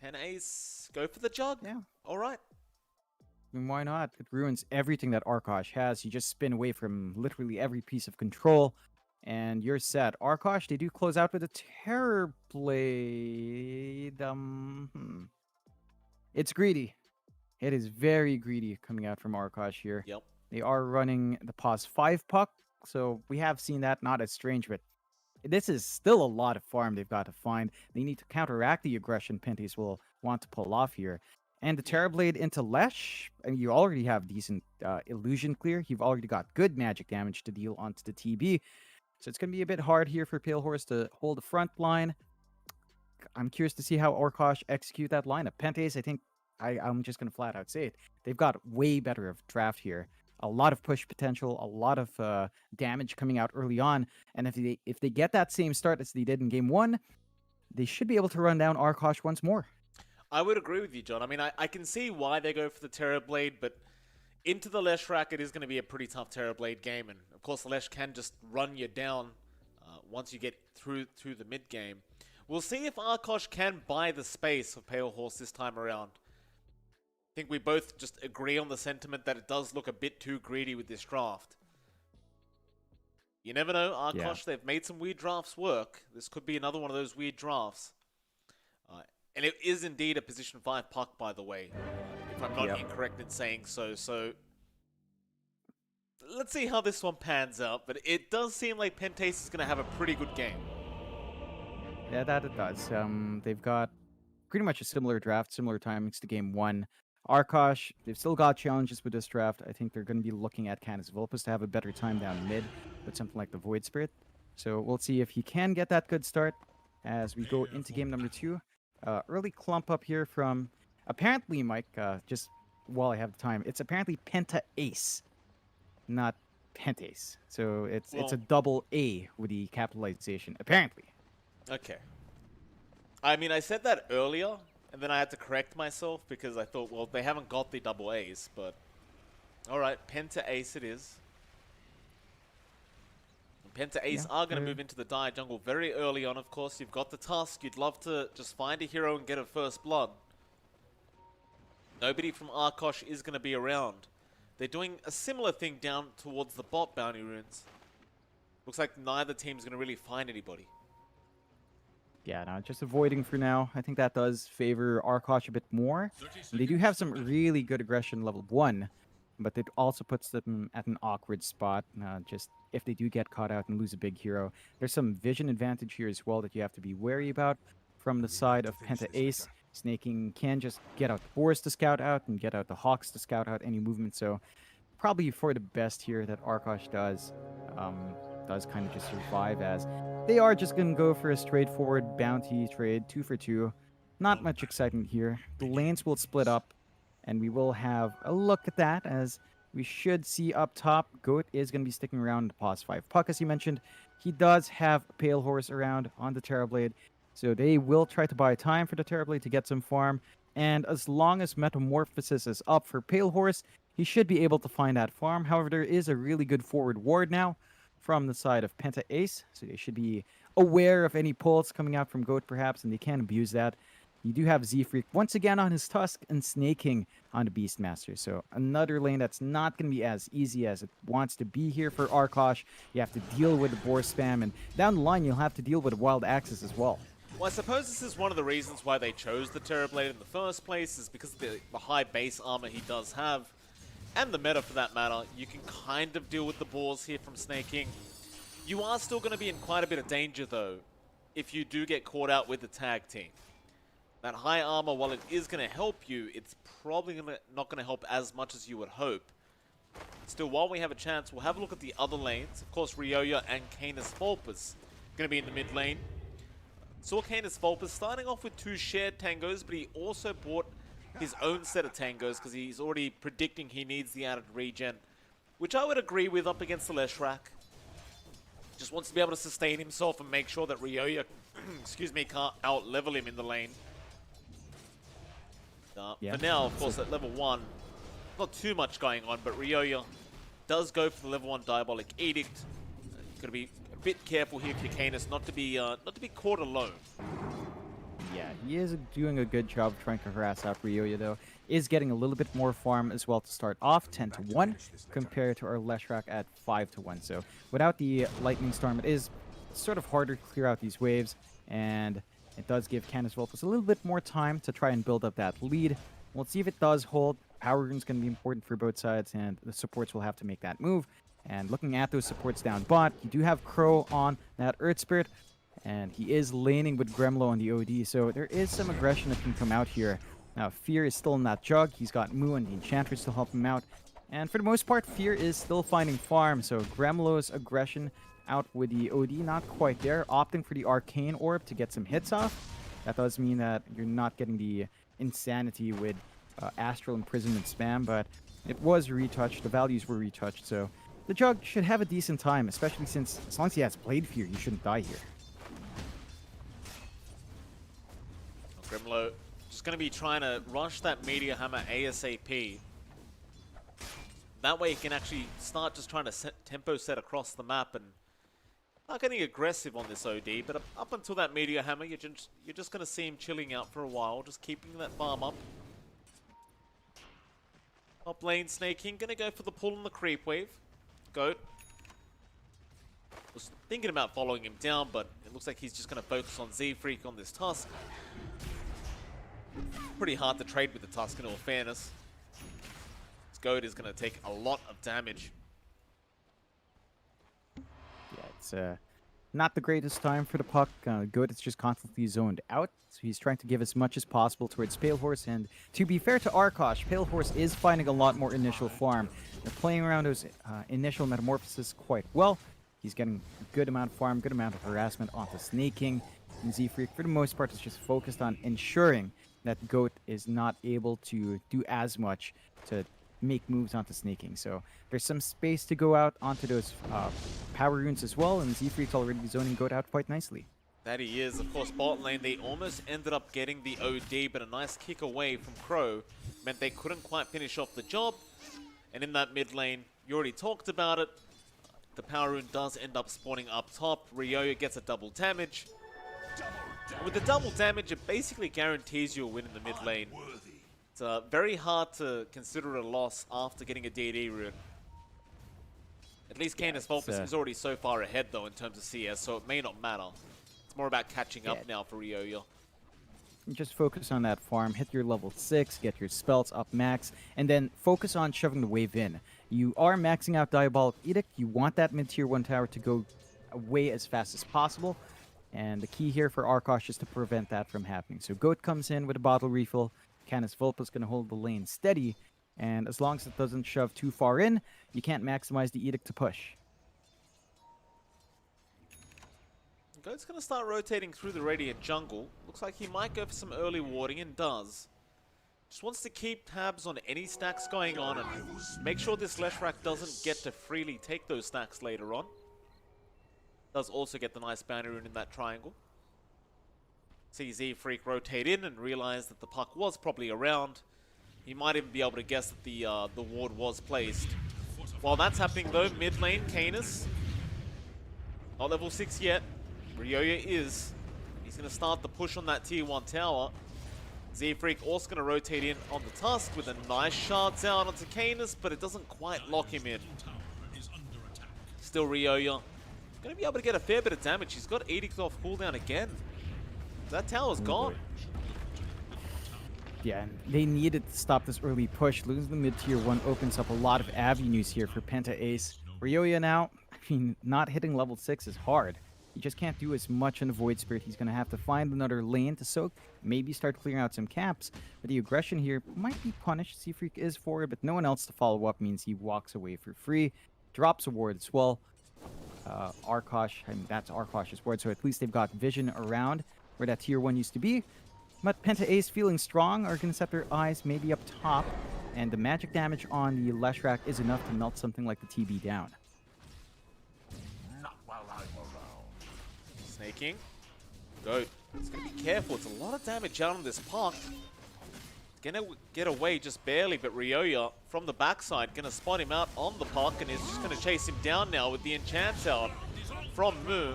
Pen Ace, go for the jug. Yeah. All right. I mean, why not? It ruins everything that Arkosh has. You just spin away from literally every piece of control, and you're set. Arkosh, they do close out with a Terror Blade. It's greedy. It is very greedy coming out from Arkosh here. Yep. They are running the pause 5 puck, so we have seen that, not as strange, but this is still a lot of farm they've got to find. They need to counteract the aggression Penties will want to pull off here. And the Terrorblade into Lesh, and you already have decent illusion clear. You've already got good magic damage to deal onto the TB. So it's going to be a bit hard here for Pale Horse to hold the front line. I'm curious to see how Arkosh execute that lineup. Pentace, I think, I'm just going to flat out say it. They've got way better of draft here. A lot of push potential, a lot of damage coming out early on. And if they get that same start as they did in game one, they should be able to run down Arkosh once more. I would agree with you, John. I mean, I can see why they go for the Terrorblade, but into the Lesh rack, it is going to be a pretty tough Terrorblade game. And, of course, the Lesh can just run you down once you get through the mid-game. We'll see if Arkosh can buy the space of Pale Horse this time around. I think we both just agree on the sentiment that it does look a bit too greedy with this draft. You never know, Arkosh, Yeah. They've made some weird drafts work. This could be another one of those weird drafts. And it is indeed a position 5 puck, by the way, if I'm not incorrect in saying so. So, let's see how this one pans out. But it does seem like Pentace is going to have a pretty good game. Yeah, that it does. They've got pretty much a similar draft, similar timings to game one. Arkosh, they've still got challenges with this draft. I think they're going to be looking at Canis Vulpus to have a better time down mid with something like the Void Spirit. So we'll see if he can get that good start as we go into game number 2. Early clump up here from, apparently, Mike, just while I have the time, it's apparently Penta Ace, not Pentace. So it's a double A with the capitalization, apparently. Okay. I mean, I said that earlier, and then I had to correct myself because I thought, well, they haven't got the double A's, but... Alright, Penta Ace it is. Penta Ace are going to move into the Dire Jungle very early on, of course. You've got the Tusk. You'd love to just find a hero and get a first blood. Nobody from Arkosh is going to be around. They're doing a similar thing down towards the bot bounty runes. Looks like neither team's going to really find anybody. Yeah, no, just avoiding for now. I think that does favor Arkosh a bit more. And they do have some really good aggression level 1, but it also puts them at an awkward spot. Just if they do get caught out and lose a big hero, there's some vision advantage here as well that you have to be wary about. From the side of Penta Ace, Snaking can just get out the Boars to scout out and get out the Hawks to scout out any movement. So probably for the best here that Arkosh does kind of just survive, as they are just going to go for a straightforward bounty trade, 2 for 2. Not much excitement here. The lanes will split up, and we will have a look at that as we should see up top, Goat is going to be sticking around the pause 5 puck, as you mentioned. He does have Pale Horse around on the Terrorblade, so they will try to buy time for the Terrorblade to get some farm. And as long as Metamorphosis is up for Pale Horse, he should be able to find that farm. However, there is a really good forward ward now from the side of Penta Ace, so they should be aware of any pulls coming out from Goat perhaps, and they can abuse that. You do have Z-Freak once again on his Tusk and snaking on the Beastmaster. So another lane that's not going to be as easy as it wants to be here for Arkosh. You have to deal with the boar spam, and down the line you'll have to deal with Wild Axis as well. Well, I suppose this is one of the reasons why they chose the Terrorblade in the first place, is because of the high base armor he does have, and the meta for that matter. You can kind of deal with the boars here from snaking. You are still going to be in quite a bit of danger, though, if you do get caught out with the tag team. That high armor, while it is going to help you, it's probably not going to help as much as you would hope. Still, while we have a chance, we'll have a look at the other lanes. Of course, Ryoya and Canis Vulpus going to be in the mid lane. Saw Canis Vulpus starting off with 2 shared tangos, but he also bought his own set of tangos because he's already predicting he needs the added regen, which I would agree with up against the Leshrac. Just wants to be able to sustain himself and make sure that Ryoya, excuse me, can't out-level him in the lane. Yeah. For now, of course, at level 1, not too much going on, but Ryoya does go for the level 1 Diabolic Edict. Got to be a bit careful here for Canis not to be caught alone. Yeah, he is doing a good job trying to harass out Ryoya, though. Is getting a little bit more farm as well to start off, 10-1, compared to our Leshrac at 5-1. So without the Lightning Storm, it is sort of harder to clear out these waves, and it does give Canis Vulpus a little bit more time to try and build up that lead. We'll see if it does hold. Power Rune's going to be important for both sides, and the supports will have to make that move. And looking at those supports down bot, you do have Crow on that Earth Spirit, and he is laning with Gremlo on the OD, so there is some aggression that can come out here. Now, Fear is still in that jug. He's got Moo and the Enchantress to help him out. And for the most part, Fear is still finding farm, so Gremlo's aggression out with the OD, not quite there, opting for the Arcane Orb to get some hits off. That does mean that you're not getting the insanity with Astral Imprisonment spam, but it was retouched, the values were retouched, so the Jug should have a decent time, especially since as long as he has Blade Fear, you shouldn't die here. Gremlo just going to be trying to rush that Meteor Hammer ASAP. That way he can actually start just trying to tempo set across the map and not getting aggressive on this OD, but up until that Meteor Hammer, you're just going to see him chilling out for a while, just keeping that farm up. Top lane snaking, going to go for the pull on the creep wave. Goat. Was thinking about following him down, but it looks like he's just going to focus on Z-Freak on this Tusk. Pretty hard to trade with the Tusk in all fairness. This Goat is going to take a lot of damage. Yeah, it's not the greatest time for the puck. Goat is just constantly zoned out, so he's trying to give as much as possible towards Pale Horse. And to be fair to Arkosh, Pale Horse is finding a lot more initial farm. They're playing around those initial metamorphoses quite well. He's getting a good amount of farm, good amount of harassment onto snaking. And Z-Freak, for the most part, is just focused on ensuring that Goat is not able to do as much to make moves onto snaking. So there's some space to go out onto those power runes as well, and Z-Freak's already zoning Goat out quite nicely. That he is. Of course, bot lane, they almost ended up getting the OD, but a nice kick away from Crow meant they couldn't quite finish off the job. And in that mid lane, you already talked about it. The power rune does end up spawning up top. Ryoya gets a double damage. And with the double damage, it basically guarantees you a win in the mid lane. It's very hard to consider a loss after getting a DD rune. At least Canis Vulpus is already so far ahead, though, in terms of CS, so it may not matter. It's more about catching up now for Ryoya. Just focus on that farm, hit your level 6, get your spells up max, and then focus on shoving the wave in. You are maxing out Diabolic Edict. You want that mid-tier 1 tower to go away as fast as possible. And the key here for Arkosh is to prevent that from happening. So Goat comes in with a bottle refill. Canis Vulpus is going to hold the lane steady. And as long as it doesn't shove too far in, you can't maximize the Edict to push. Goat's going to start rotating through the Radiant jungle. Looks like he might go for some early warding and does. Just wants to keep tabs on any stacks going on and make sure this Leshrac doesn't get to freely take those stacks later on. Does also get the nice bounty rune in that triangle. See Z-Freak rotate in and realize that the puck was probably around. He might even be able to guess that the ward was placed. While that's happening though, mid lane, Canis. Not level 6 yet. Ryoya is. He's going to start the push on that tier 1 tower. Z-Freak also going to rotate in on the Tusk with a nice shard down onto Canis, but it doesn't quite lock him in. Still Ryoya. Going to be able to get a fair bit of damage. He's got 80 off cooldown again. That tower's gone. Yeah, they needed to stop this early push. Losing the mid tier 1 opens up a lot of avenues here for Penta Ace. Ryoya now, I mean, not hitting level 6 is hard. He just can't do as much in the Void Spirit. He's going to have to find another lane to soak, maybe start clearing out some caps. But the aggression here might be punished. Z-Freak is forward, but no one else to follow up means he walks away for free. Drops a ward as well. Arkosh, I mean, that's Arkosh's ward, so at least they've got vision around where that tier 1 used to be. But Penta Ace feeling strong are going to set their eyes maybe up top. And the magic damage on the Leshrac is enough to melt something like the TB down. Not while I'm around. Snaking. Goat. He's going to be careful. It's a lot of damage out on this puck. Going to get away just barely, but Ryoya from the backside going to spot him out on the puck and is just going to chase him down now with the enchant out from Mu.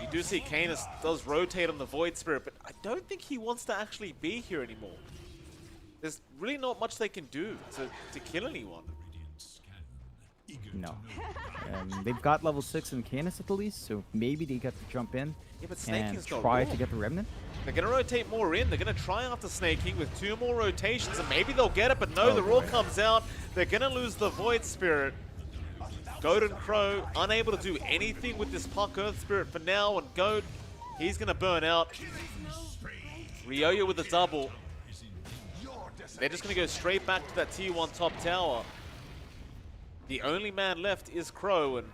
You do see Canis does rotate on the Void Spirit, but I don't think he wants to actually be here anymore. There's really not much they can do to kill anyone. No. They've got level 6 in Canis at the least, so maybe they get to jump in Yeah, but and Snaking's got try raw. to get the Remnant. They're going to rotate more in. They're going to try after Snaking with 2 more rotations, and maybe they'll get it, but no, the Raw comes out. They're going to lose the Void Spirit. Goat and Crow unable to do anything with this puck Earth Spirit for now, and Goat, he's going to burn out. Ryoya with a double. They're just going to go straight back to that tier 1 top tower. The only man left is Crow, and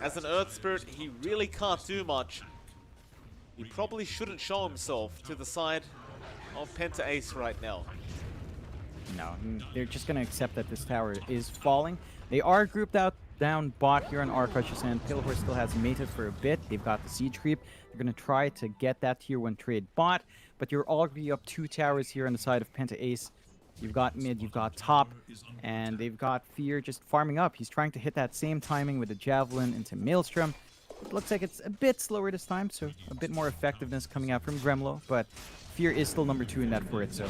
as an Earth Spirit, he really can't do much. He probably shouldn't show himself to the side of Penta Ace right now. No, they're just going to accept that this tower is falling. They are grouped out down bot here on Arkosh's end. Pale Horse still has mated for a bit. They've got the siege creep. They're going to try to get that tier 1 trade bot, but you're already up 2 towers here on the side of Penta Ace. You've got mid, you've got top, and they've got Fear just farming up. He's trying to hit that same timing with the Javelin into Maelstrom. It looks like it's a bit slower this time, so a bit more effectiveness coming out from Gremlo, but Fear is still number 2 in that for it, so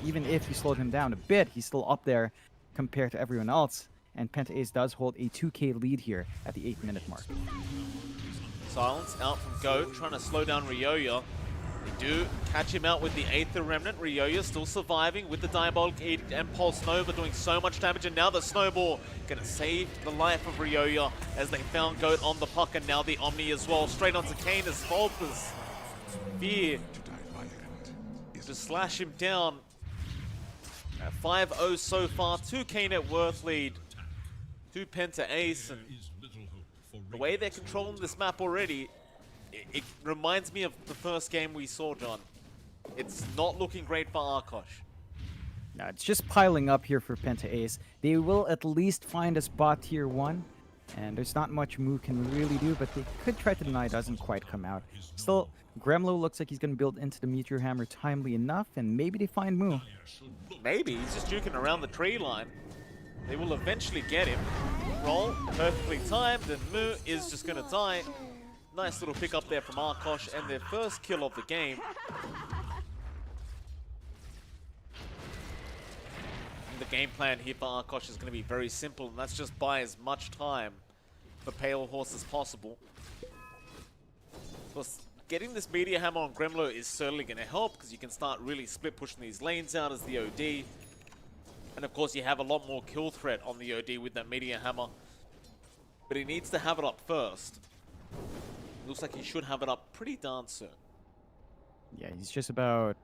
even if you slowed him down a bit, he's still up there compared to everyone else. And Penta Ace does hold a 2k lead here at the 8-minute mark. Silence out from Goat, trying to slow down Ryoya. They do catch him out with the Aether Remnant. Ryoya still surviving with the Diabolic Edict and Pulse Nova doing so much damage, and now the Snowball gonna save the life of Ryoya as they found Goat on the puck, and now the Omni as well. Straight onto Canis, Vulpes. Fear to slash him down. 5-0 so far, 2k net worth lead to Penta Ace, and the way they're controlling this map already, it reminds me of the first game we saw, John. It's not looking great for Arkosh. No, it's just piling up here for Penta Ace. They will at least find a spot tier 1, and there's not much Mu can really do, but they could try to deny. It doesn't quite come out. Still, Gremlo looks like he's going to build into the Meteor Hammer timely enough, and maybe they find Mu. Maybe, he's just juking around the tree line. They will eventually get him. Roll, perfectly timed, and Mu is just going to die. Nice little pick up there from Arkosh, and their first kill of the game. And the game plan here for Arkosh is going to be very simple, and that's just buy as much time for Pale Horse as possible. Of course, getting this Meteor Hammer on Gremlo is certainly going to help, because you can start really split pushing these lanes out as the OD. And of course you have a lot more kill threat on the OD with that Meteor Hammer. But he needs to have it up first. Looks like he should have it up pretty darn soon. Yeah, he's just about,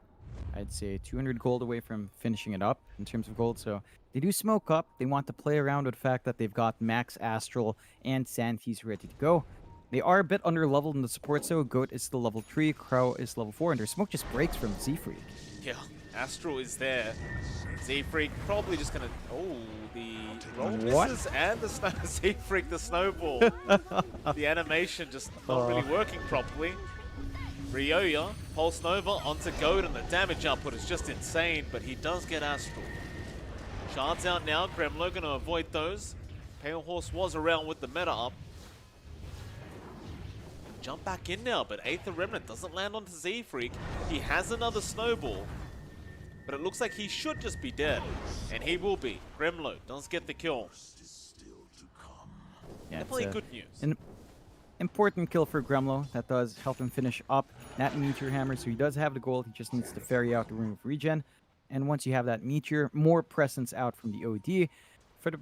I'd say, 200 gold away from finishing it up in terms of gold. So they do smoke up. They want to play around with the fact that they've got Max Astral and Santis ready to go. They are a bit under leveled in the support, so Goat is still level 3, Crow is level 4, and their smoke just breaks from Z-Freak. Yeah, Astral is there. Z-Freak probably just gonna... Oh, the roll What? misses and the Z-Freak, the snowball. The animation just not really working properly. Ryoya, Pulse Nova onto Goat, and the damage output is just insane, but he does get Astral. Shards out now, Gremlo gonna avoid those. Pale Horse was around with the meta up. Jump back in now, but Aether Remnant doesn't land onto Z-Freak. He has another snowball, but it looks like he should just be dead, and he will be. Gremlo does get the kill. Yeah, Definitely it's, good news. an important kill for Gremlo. That does help him finish up that Meteor Hammer, so he does have the gold. He just needs to ferry out the Room of Regen. And once you have that Meteor, more presence out from the OD.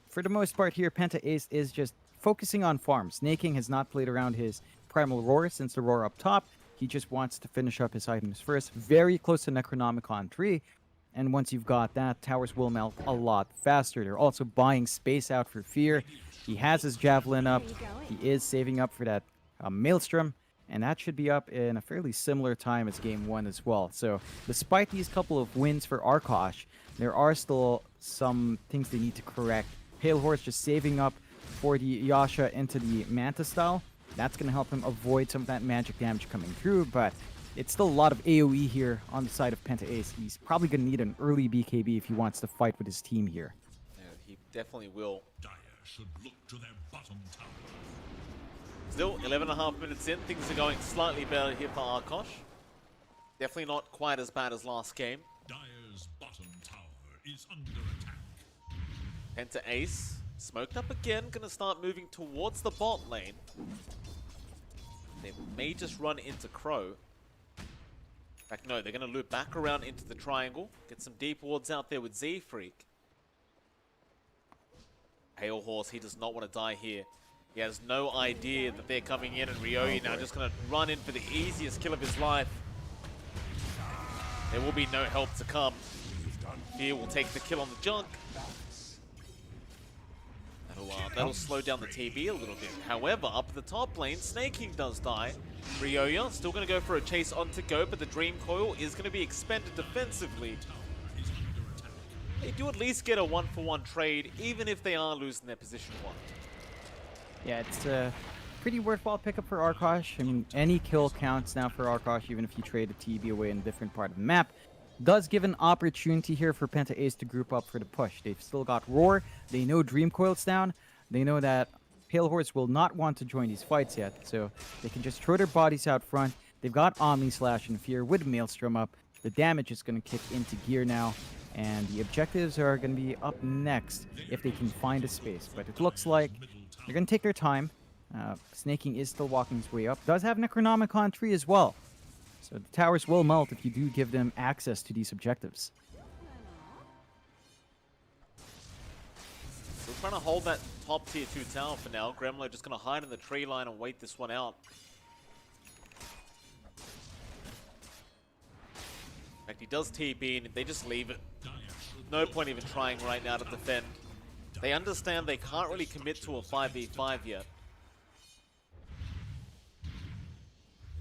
For the most part here, Penta Ace is just focusing on farm. Snaking has not played around his Primal Roar since the Roar up top. He just wants to finish up his items first. Very close to Necronomicon 3. And once you've got that, towers will melt a lot faster. They're also buying space out for Fear. He has his Javelin up. He is saving up for that Maelstrom. And that should be up in a fairly similar time as Game 1 as well. So despite these couple of wins for Arkosh, there are still some things they need to correct. Pale Horse just saving up for the Yasha into the Manta style. That's going to help him avoid some of that magic damage coming through, but it's still a lot of AoE here on the side of Penta Ace. He's probably going to need an early BKB if he wants to fight with his team here. Yeah, he definitely will. Dire should look to their bottom tower. Still, 11.5 minutes in, things are going slightly better here for Arkosh. Definitely not quite as bad as last game. Dire's bottom tower is under attack. Penta Ace, smoked up again, gonna start moving towards the bot lane. They may just run into Crow. In fact, no, they're gonna loop back around into the triangle, get some deep wards out there with Z-Freak. Pale Horse, he does not want to die here. He has no idea that they're coming in, and Ryoya now just gonna run in for the easiest kill of his life. There will be no help to come. Fear will take the kill on the junk. That'll slow down the TB a little bit. However, up the top lane, Snaking does die. Ryoya still going to go for a chase onto Go, but the Dream Coil is going to be expended defensively. They do at least get a 1-for-1 trade, even if they are losing their position 1. Yeah, it's a pretty worthwhile pickup for Arkosh. I mean, any kill counts now for Arkosh, even if you trade a TB away in a different part of the map. Does give an opportunity here for Penta Ace to group up for the push. They've still got Roar. They know Dream Coil's down. They know that Pale Horse will not want to join these fights yet, so they can just throw their bodies out front. They've got Omni Slash and Fear with Maelstrom up. The damage is going to kick into gear now, and the objectives are going to be up next if they can find a space. But it looks like they're going to take their time. Snaking is still walking his way up. Does have Necronomicon 3 as well. So the towers will melt if you do give them access to these objectives. Still trying to hold that top tier 2 tower for now. Gremlo just going to hide in the tree line and wait this one out. In fact, he does TB, and if they just leave it, no point even trying right now to defend. They understand they can't really commit to a 5v5 yet.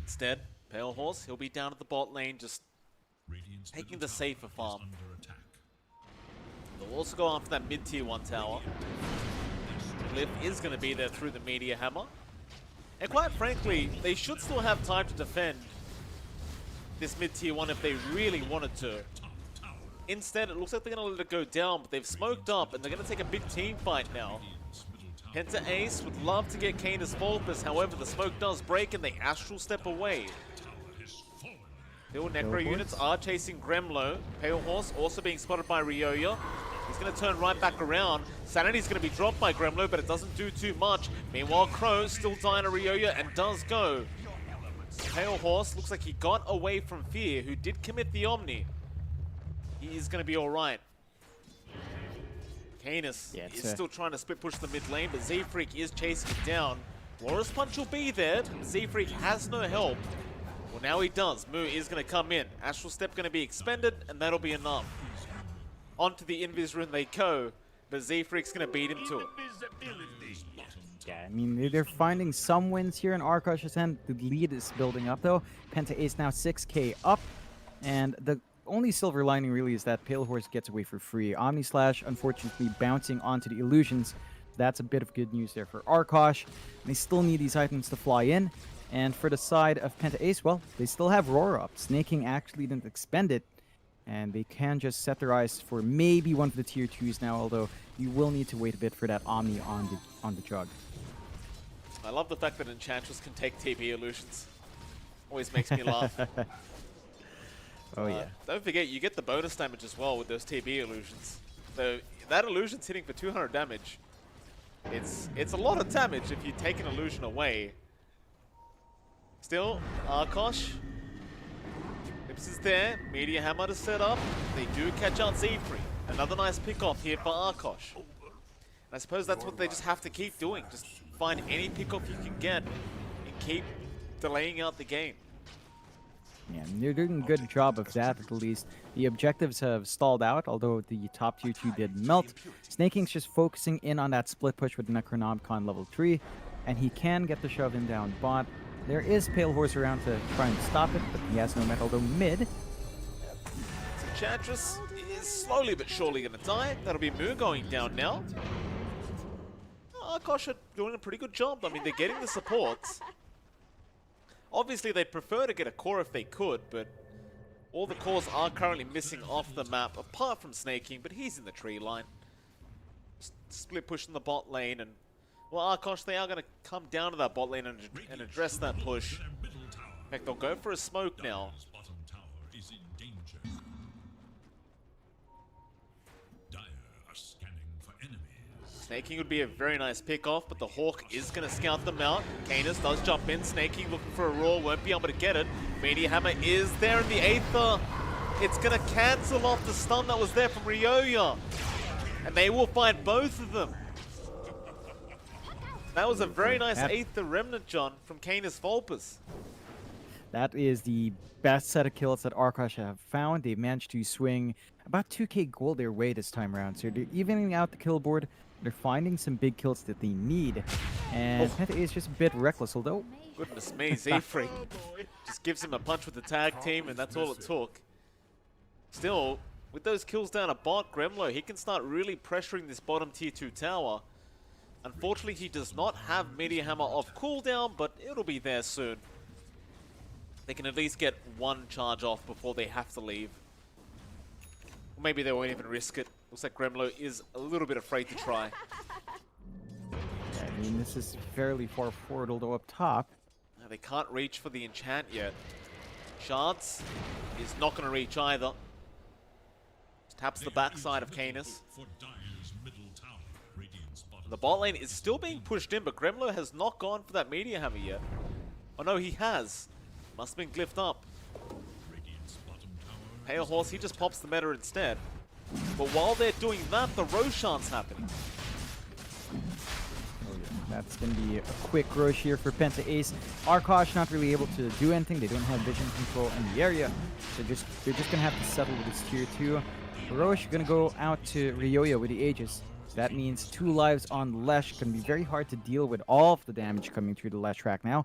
Instead, Pale Horse, he'll be down at the bot lane, just taking the safer farm. They'll also go after that mid-tier 1 tower. Glyph is going to be there through the Meteor Hammer. And quite frankly, they should still have time to defend this mid-tier 1 if they really wanted to. Instead, it looks like they're going to let it go down, but they've smoked up, and they're going to take a big team fight now. Penta Ace would love to get Canis Vulpus, however, the smoke does break, and they Astral Step away. Still, Necro units are chasing Gremlo. Pale Horse also being spotted by Ryoya. He's going to turn right back around. Sanity's going to be dropped by Gremlo, but it doesn't do too much. Meanwhile, Crow still dying to Ryoya and does go. Pale Horse looks like he got away from Fear, who did commit the Omni. He is going to be alright. Canis is still trying to split push the mid lane, but Z-Freak is chasing it down. Lora's Punch will be there. Z-Freak has no help. Well, now he does. Moo is going to come in. Astral Step going to be expended, and that'll be enough. Onto the Invis Rune they go, but Z-Freak's going to beat him to it. Yeah, I mean, they're finding some wins here in Arkosh's end. The lead is building up, though. Penta Ace now 6k up, and the only silver lining really is that Pale Horse gets away for free. Omni Slash, unfortunately, bouncing onto the illusions. That's a bit of good news there for Arkosh. They still need these items to fly in. And for the side of Penta Ace, well, they still have Roar up. Snaking actually didn't expend it. And they can just set their eyes for maybe one of the tier 2s now, although you will need to wait a bit for that Omni on the jug. I love the fact that Enchantress can take TP illusions. Always makes me laugh. Oh yeah. Don't forget, you get the bonus damage as well with those TP illusions. So that illusion's hitting for 200 damage. It's a lot of damage if you take an illusion away. Still, Arkosh. Lips is there. Meteor Hammer to set up. They do catch out Z-Free. Another nice pick-off here for Arkosh. And I suppose that's what they just have to keep doing. Just find any pick-off you can get and keep delaying out the game. Yeah, and they're doing a good job of that at least. The objectives have stalled out, although the top tier 2 did melt. Snaking's just focusing in on that split push with Necronomicon level 3, and he can get the shove in down bot. There is Pale Horse around to try and stop it, but he has no metal, although mid. Enchantress is slowly but surely going to die. That'll be Moo going down now. Arkosh are doing a pretty good job. I mean, they're getting the supports. Obviously, they'd prefer to get a core if they could, but all the cores are currently missing off the map, apart from Snaking, but he's in the tree line. Split push in the bot lane, and well, Arkosh, they are going to come down to that bot lane and address that push. In fact, they'll go for a smoke now. Dire's bottom tower is in danger. Dire are scanning for enemies. Snaking would be a very nice pick-off, but the Hawk is going to scout them out. Canis does jump in. Snaking looking for a roar, won't be able to get it. Meteor Hammer is there in the Aether. It's going to cancel off the stun that was there from Ryoya. And they will find both of them. That was a very nice Aether Remnant, John, from Canis Vulpes. That is the best set of kills that Arkosh have found. They've managed to swing about 2k gold their way this time around. So they're evening out the kill board. They're finding some big kills that they need. And Penta is just a bit reckless, although... Goodness me, Z-Free just gives him a punch with the tag team, and that's all it took. Still, with those kills down a bot, Gremlo, he can start really pressuring this bottom tier 2 tower. Unfortunately, he does not have Meteor Hammer off cooldown, but it'll be there soon. They can at least get one charge off before they have to leave. Or maybe they won't even risk it. Looks like Gremlo is a little bit afraid to try. I mean, this is fairly far forward, although up top. Now, they can't reach for the enchant yet. Shards is not going to reach either. Just taps the backside of Canis. For Dire's middle tower, Radiant's bottom The bot lane is still being pushed in, but Gremlo has not gone for that Meteor Hammer yet. Oh no, he has. Must have been glyphed up. Radiant's bottom tower. Pale Horse, he just pops the meta instead. But while they're doing that, the Roshan's happening. That's going to be a quick rush here for Penta Ace. Arkosh not really able to do anything. They don't have vision control in the area. So they're just going to have to settle with this tier 2. Roche going to go out to Ryoya with the Aegis. So that means 2 lives on Lesh. Going to be very hard to deal with all of the damage coming through the Lesh track now.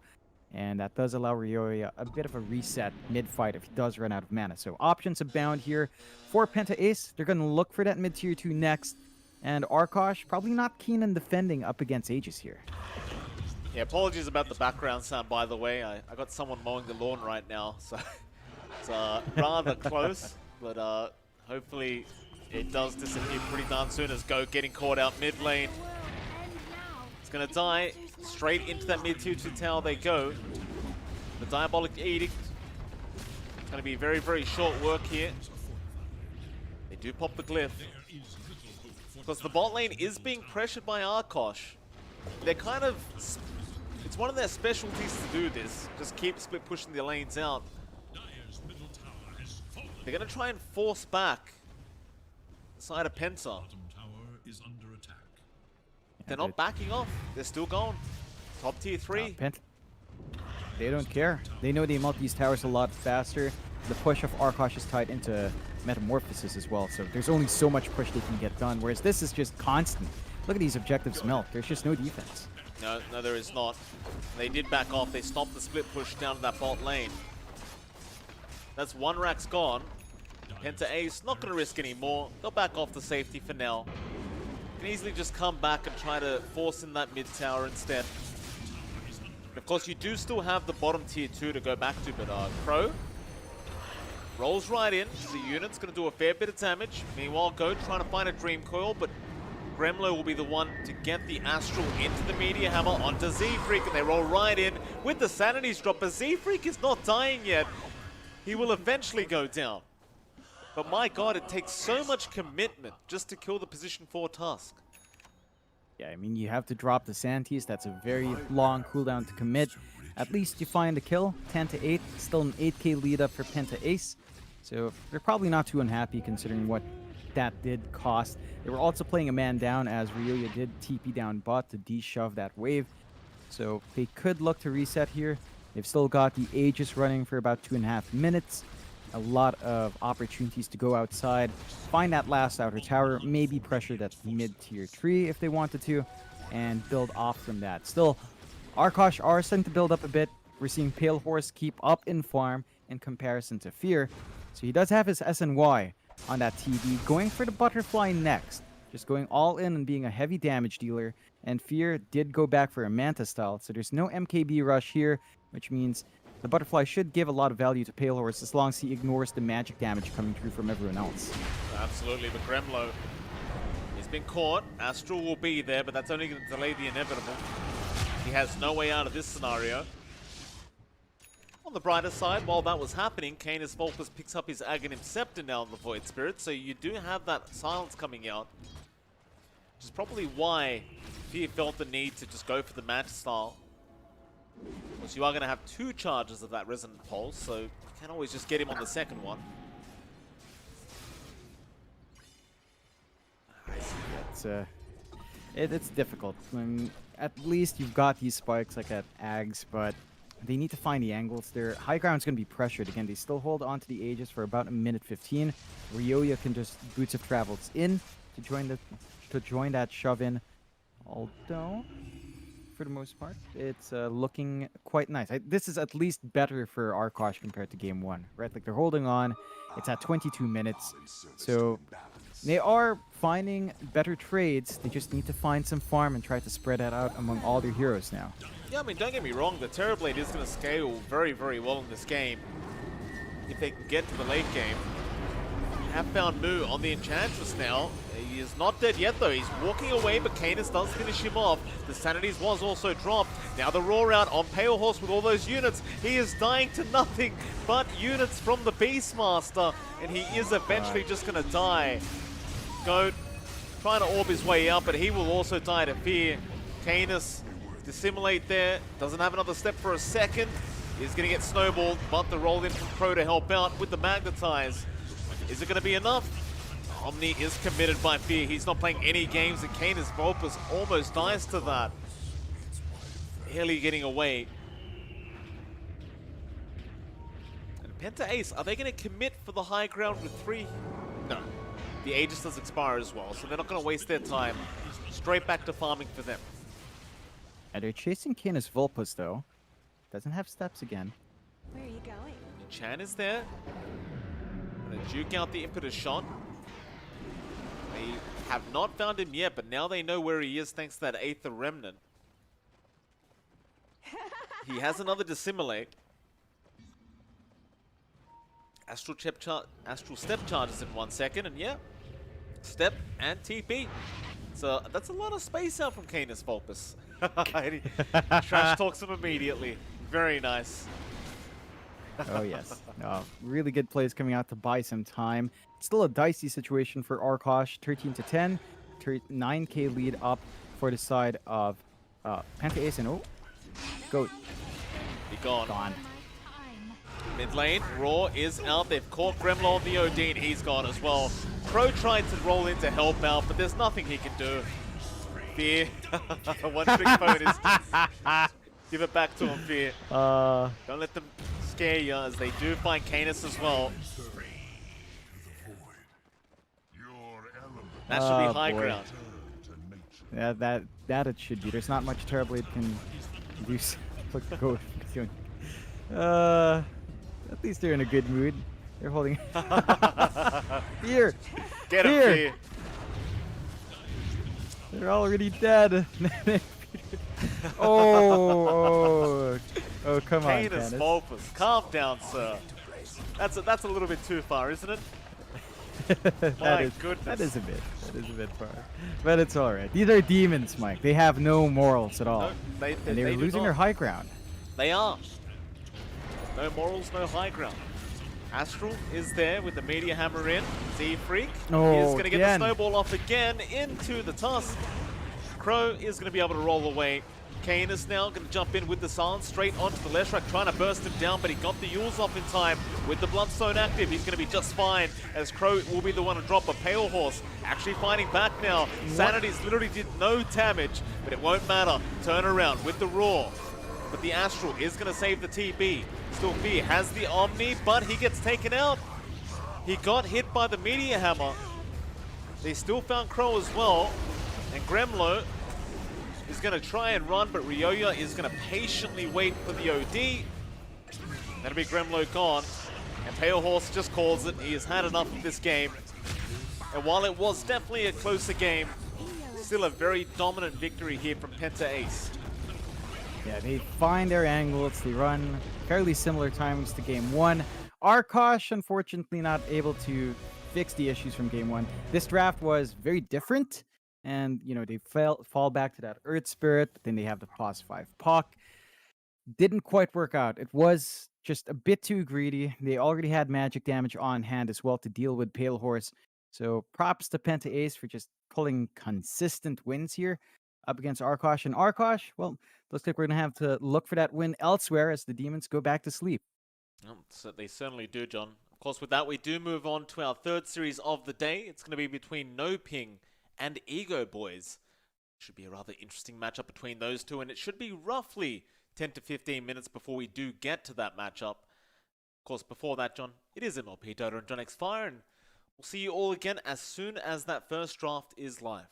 And that does allow Ryoya a bit of a reset mid-fight if he does run out of mana. So options abound here for Penta Ace. They're going to look for that mid-tier 2 next. And Arkosh probably not keen on defending up against Aegis here. Yeah, apologies about the background sound, by the way. I got someone mowing the lawn right now, so it's rather close. But hopefully it does disappear pretty darn soon as Go getting caught out mid lane. It's going to die. Straight into that mid-tier 2 tower they go. The Diabolic Edict. It's going to be very, very short work here. They do pop the glyph. Because the bot lane is being pressured by Arkosh. They're kind of... It's one of their specialties to do this. Just keep split pushing the lanes out. They're going to try and force back the side of Penta. Bottom tower is under attack. They're not backing off. They're still going. Top tier 3. They don't care. They know they melt these towers a lot faster. The push of Arkosh is tied into Metamorphosis as well, so there's only so much push they can get done, whereas this is just constant. Look at these objectives melt. There's just no defense. No, there is not. They did back off. They stopped the split push down to that bot lane. That's one rack's gone. Penta Ace, not going to risk any more. Go back off the safety for now. Can easily just come back and try to force in that mid tower instead. Of course, you do still have the bottom tier 2 to go back to, but Crow rolls right in. The unit's going to do a fair bit of damage. Meanwhile, Go trying to find a Dream Coil, but Gremlo will be the one to get the Astral into the Meteor Hammer onto Z-Freak, and they roll right in with the Sanities drop. But Z-Freak is not dying yet. He will eventually go down. But my god, it takes so much commitment just to kill the position 4 Tusk. Yeah, I mean, you have to drop the Santies. That's a very long cooldown to commit. At least you find a kill, 10 to 8. Still an 8k lead up for Penta Ace. So they're probably not too unhappy considering what that did cost. They were also playing a man down as Ryoya did TP down bot to de-shove that wave. So they could look to reset here. They've still got the Aegis running for about 2.5 minutes. A lot of opportunities to go outside, find that last outer tower, maybe pressure that mid-tier tree if they wanted to, and build off from that. Still, Arkosh are starting to build up a bit. We're seeing Pale Horse keep up in farm in comparison to Fear. So he does have his SNY on that TD, going for the Butterfly next. Just going all in and being a heavy damage dealer. And Fear did go back for a Manta style, so there's no MKB rush here, which means the Butterfly should give a lot of value to Pale Horse as long as he ignores the magic damage coming through from everyone else. Absolutely, but Gremlo, he's been caught. Astral will be there, but that's only going to delay the inevitable. He has no way out of this scenario. On the brighter side, while that was happening, Canis Vulpus picks up his Aghanim Scepter now in the Void Spirit, so you do have that silence coming out. Which is probably why Fear felt the need to just go for the match style. Because you are going to have 2 charges of that Resonant Pulse, so you can always just get him on the second one. It's difficult. I mean, at least you've got these spikes like at Ags, but they need to find the angles. Their high ground's going to be pressured. Again, they still hold on to the Aegis for about 1:15. Ryoya can just Boots of Travels in to join that shove in. Although, for the most part, it's looking quite nice. This is at least better for Arkosh compared to game 1, right? Like, they're holding on. It's at 22 minutes. So they are finding better trades. They just need to find some farm and try to spread that out among all their heroes now. Yeah, I mean, don't get me wrong, the Terrorblade is going to scale very, very well in this game. If they can get to the late game. Have found Mu on the Enchantress now. He is not dead yet though. He's walking away, but Canis does finish him off. The Sanities was also dropped. Now the roar out on Pale Horse with all those units. He is dying to nothing but units from the Beastmaster. And he is eventually just going to die. Goat trying to orb his way up, but he will also die to Fear. Canis dissimulate there. Doesn't have another step for a second. He's going to get snowballed, but the roll in from Crow to help out with the Magnetize. Is it going to be enough? Omni is committed by Fear. He's not playing any games, and Canis Vulpus almost dies to that. Barely getting away. And Penta Ace, are they going to commit for the high ground with 3? No. The Aegis does expire as well, so they're not going to waste their time. Straight back to farming for them. And they're chasing Canis Vulpus, though. Doesn't have steps again. Where are you going? Chan is there. Gonna juke out the Impetus shot. They have not found him yet, but now they know where he is thanks to that Aether Remnant. He has another Dissimulate. Astral Step charges in 1 second, and yeah, Step and TP. So that's a lot of space out from Canis Vulpus. He trash talks him immediately. Very nice. Oh, yes. Really good plays coming out to buy some time. It's still a dicey situation for Arkosh. 13 to 10. 9k lead up for the side of Penta Ace and Goat. Be gone. Gone. Mid lane, Raw is out. They've caught Gremlo on the Odin. He's gone as well. Crow tried to roll in to help out, but there's nothing he can do. Fear. One trick ponies. Give it back to him, Fear. Don't let them scare you, as they do find Canis as well. That should be high ground. Yeah, that it should be. There's not much Terrorblade can do. Look, Goat. At least they're in a good mood. They're holding. Here. Get him, Here. Fee. They're already dead. Oh, come on, Canis Canis. Vulpus. Calm down, sir. That's a little bit too far, isn't it? My goodness. That is a bit far, but it's all right. These are demons, Mike. They have no morals at all, No, they and they're do losing their not. high ground. They are. No morals, no high ground. Astral is there with the media hammer in. Z-Freak is Oh, going to get again. the snowball off again into the tusk. Crow is going to be able to roll away. Kane is now going to jump in with the silence straight onto the Leshrac, trying to burst him down, but he got the Yules off in time. With the Bloodstone active, he's going to be just fine, as Crow will be the one to drop a Pale Horse. Actually fighting back now. Sanity's literally did no damage, but it won't matter. Turn around with the Roar. But the Astral is going to save the TB. Still Fear has the Omni, but he gets taken out. He got hit by the Meteor Hammer. They still found Crow as well. And Gremlo is going to try and run, but Ryoya is going to patiently wait for the OD. That'll be Gremlo gone. And Pale Horse just calls it. He has had enough of this game. And while it was definitely a closer game, still a very dominant victory here from Penta Ace. Yeah, they find their angles. They run fairly similar timings to game one. Arkosh, unfortunately, not able to fix the issues from game one. This draft was very different, and they fall back to that Earth Spirit, but then they have the +5 Puck. Didn't quite work out. It was just a bit too greedy. They already had magic damage on hand as well to deal with Pale Horse. So props to Penta Ace for just pulling consistent wins here up against Arkosh. And Arkosh, well, looks like we're going to have to look for that win elsewhere as the Demons go back to sleep. So they certainly do, John. Of course, with that, we do move on to our third series of the day. It's going to be between No Ping and Ego Boys. Should be a rather interesting matchup between those two, and it should be roughly 10 to 15 minutes before we do get to that matchup. Of course, before that, John, it is MLP Dota and John X Fire, and we'll see you all again as soon as that first draft is live.